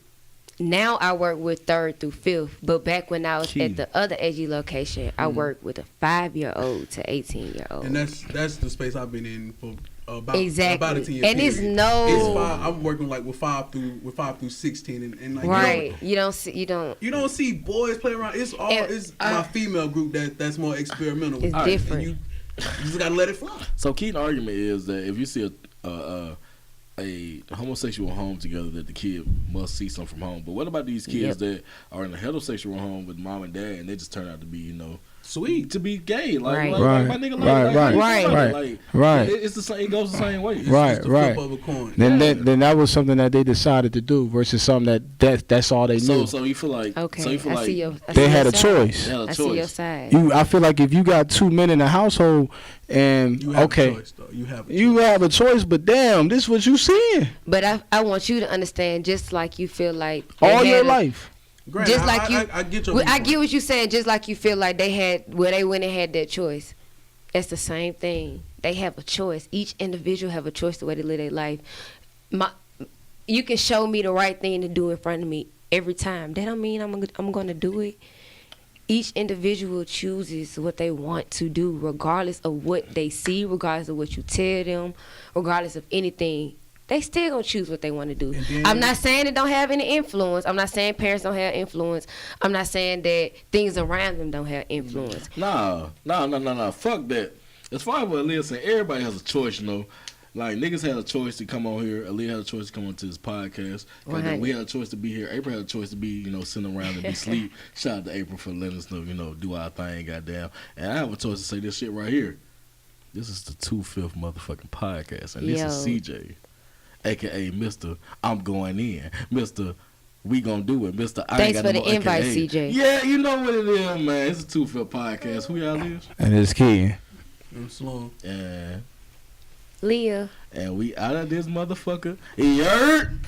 Now I work with 3rd through 5th, but back when I was at the other AG location, I worked with a 5-year-old to 18-year-old. And that's the space I've been in for about exactly. a 10 year and period. It's 5. I'm working with 5 through 16, and like right. You don't see boys play around. It's my female group that's more experimental. It's different. You just gotta let it fly. So key argument is that if you see a homosexual home together, that the kid must see something from home. But what about these kids that are in a heterosexual home with mom and dad and they just turn out to be, sweet, to be gay, like right. my nigga, right. It's the same. It goes the same way. It's just the flip of a coin. Then that was something that they decided to do versus something that's all they knew. So you feel like they had a choice. I see your side. I feel like if you got 2 men in a household and you have a choice, though. You have a choice, but damn, this is what you seeing. But I want you to understand, just like you feel like all your life. Granted, just like I get your I get what you're saying. Just like you feel like they went and had that choice. That's the same thing. They have a choice. Each individual have a choice the way to live their life. You can show me the right thing to do in front of me every time. That don't mean I'm going to do it. Each individual chooses what they want to do, regardless of what they see, regardless of what you tell them, regardless of anything. They still gonna choose what they want to do. I'm not saying it don't have any influence. I'm not saying parents don't have influence. I'm not saying that things around them don't have influence. No. Fuck that. As far as what Aleeya saying, everybody has a choice, Like, niggas had a choice to come on here. Aleeya had a choice to come on to this podcast. Right. We had a choice to be here. April had a choice to be, sitting around and be asleep. Shout out to April for letting us know, do our thing, goddamn. And I have a choice to say this shit right here. This is the 2/5 motherfucking podcast. And this is CJ, a.k.a. Mr. I'm Going In. Mr. we gonna do it, Mr. I Thanks ain't got for no the more invite, AKA. CJ. Yeah, you know what it is, man. It's a 2-Field podcast. Who y'all is? And it's key. I'm slow. And Aleeya. we out of this motherfucker. You heard?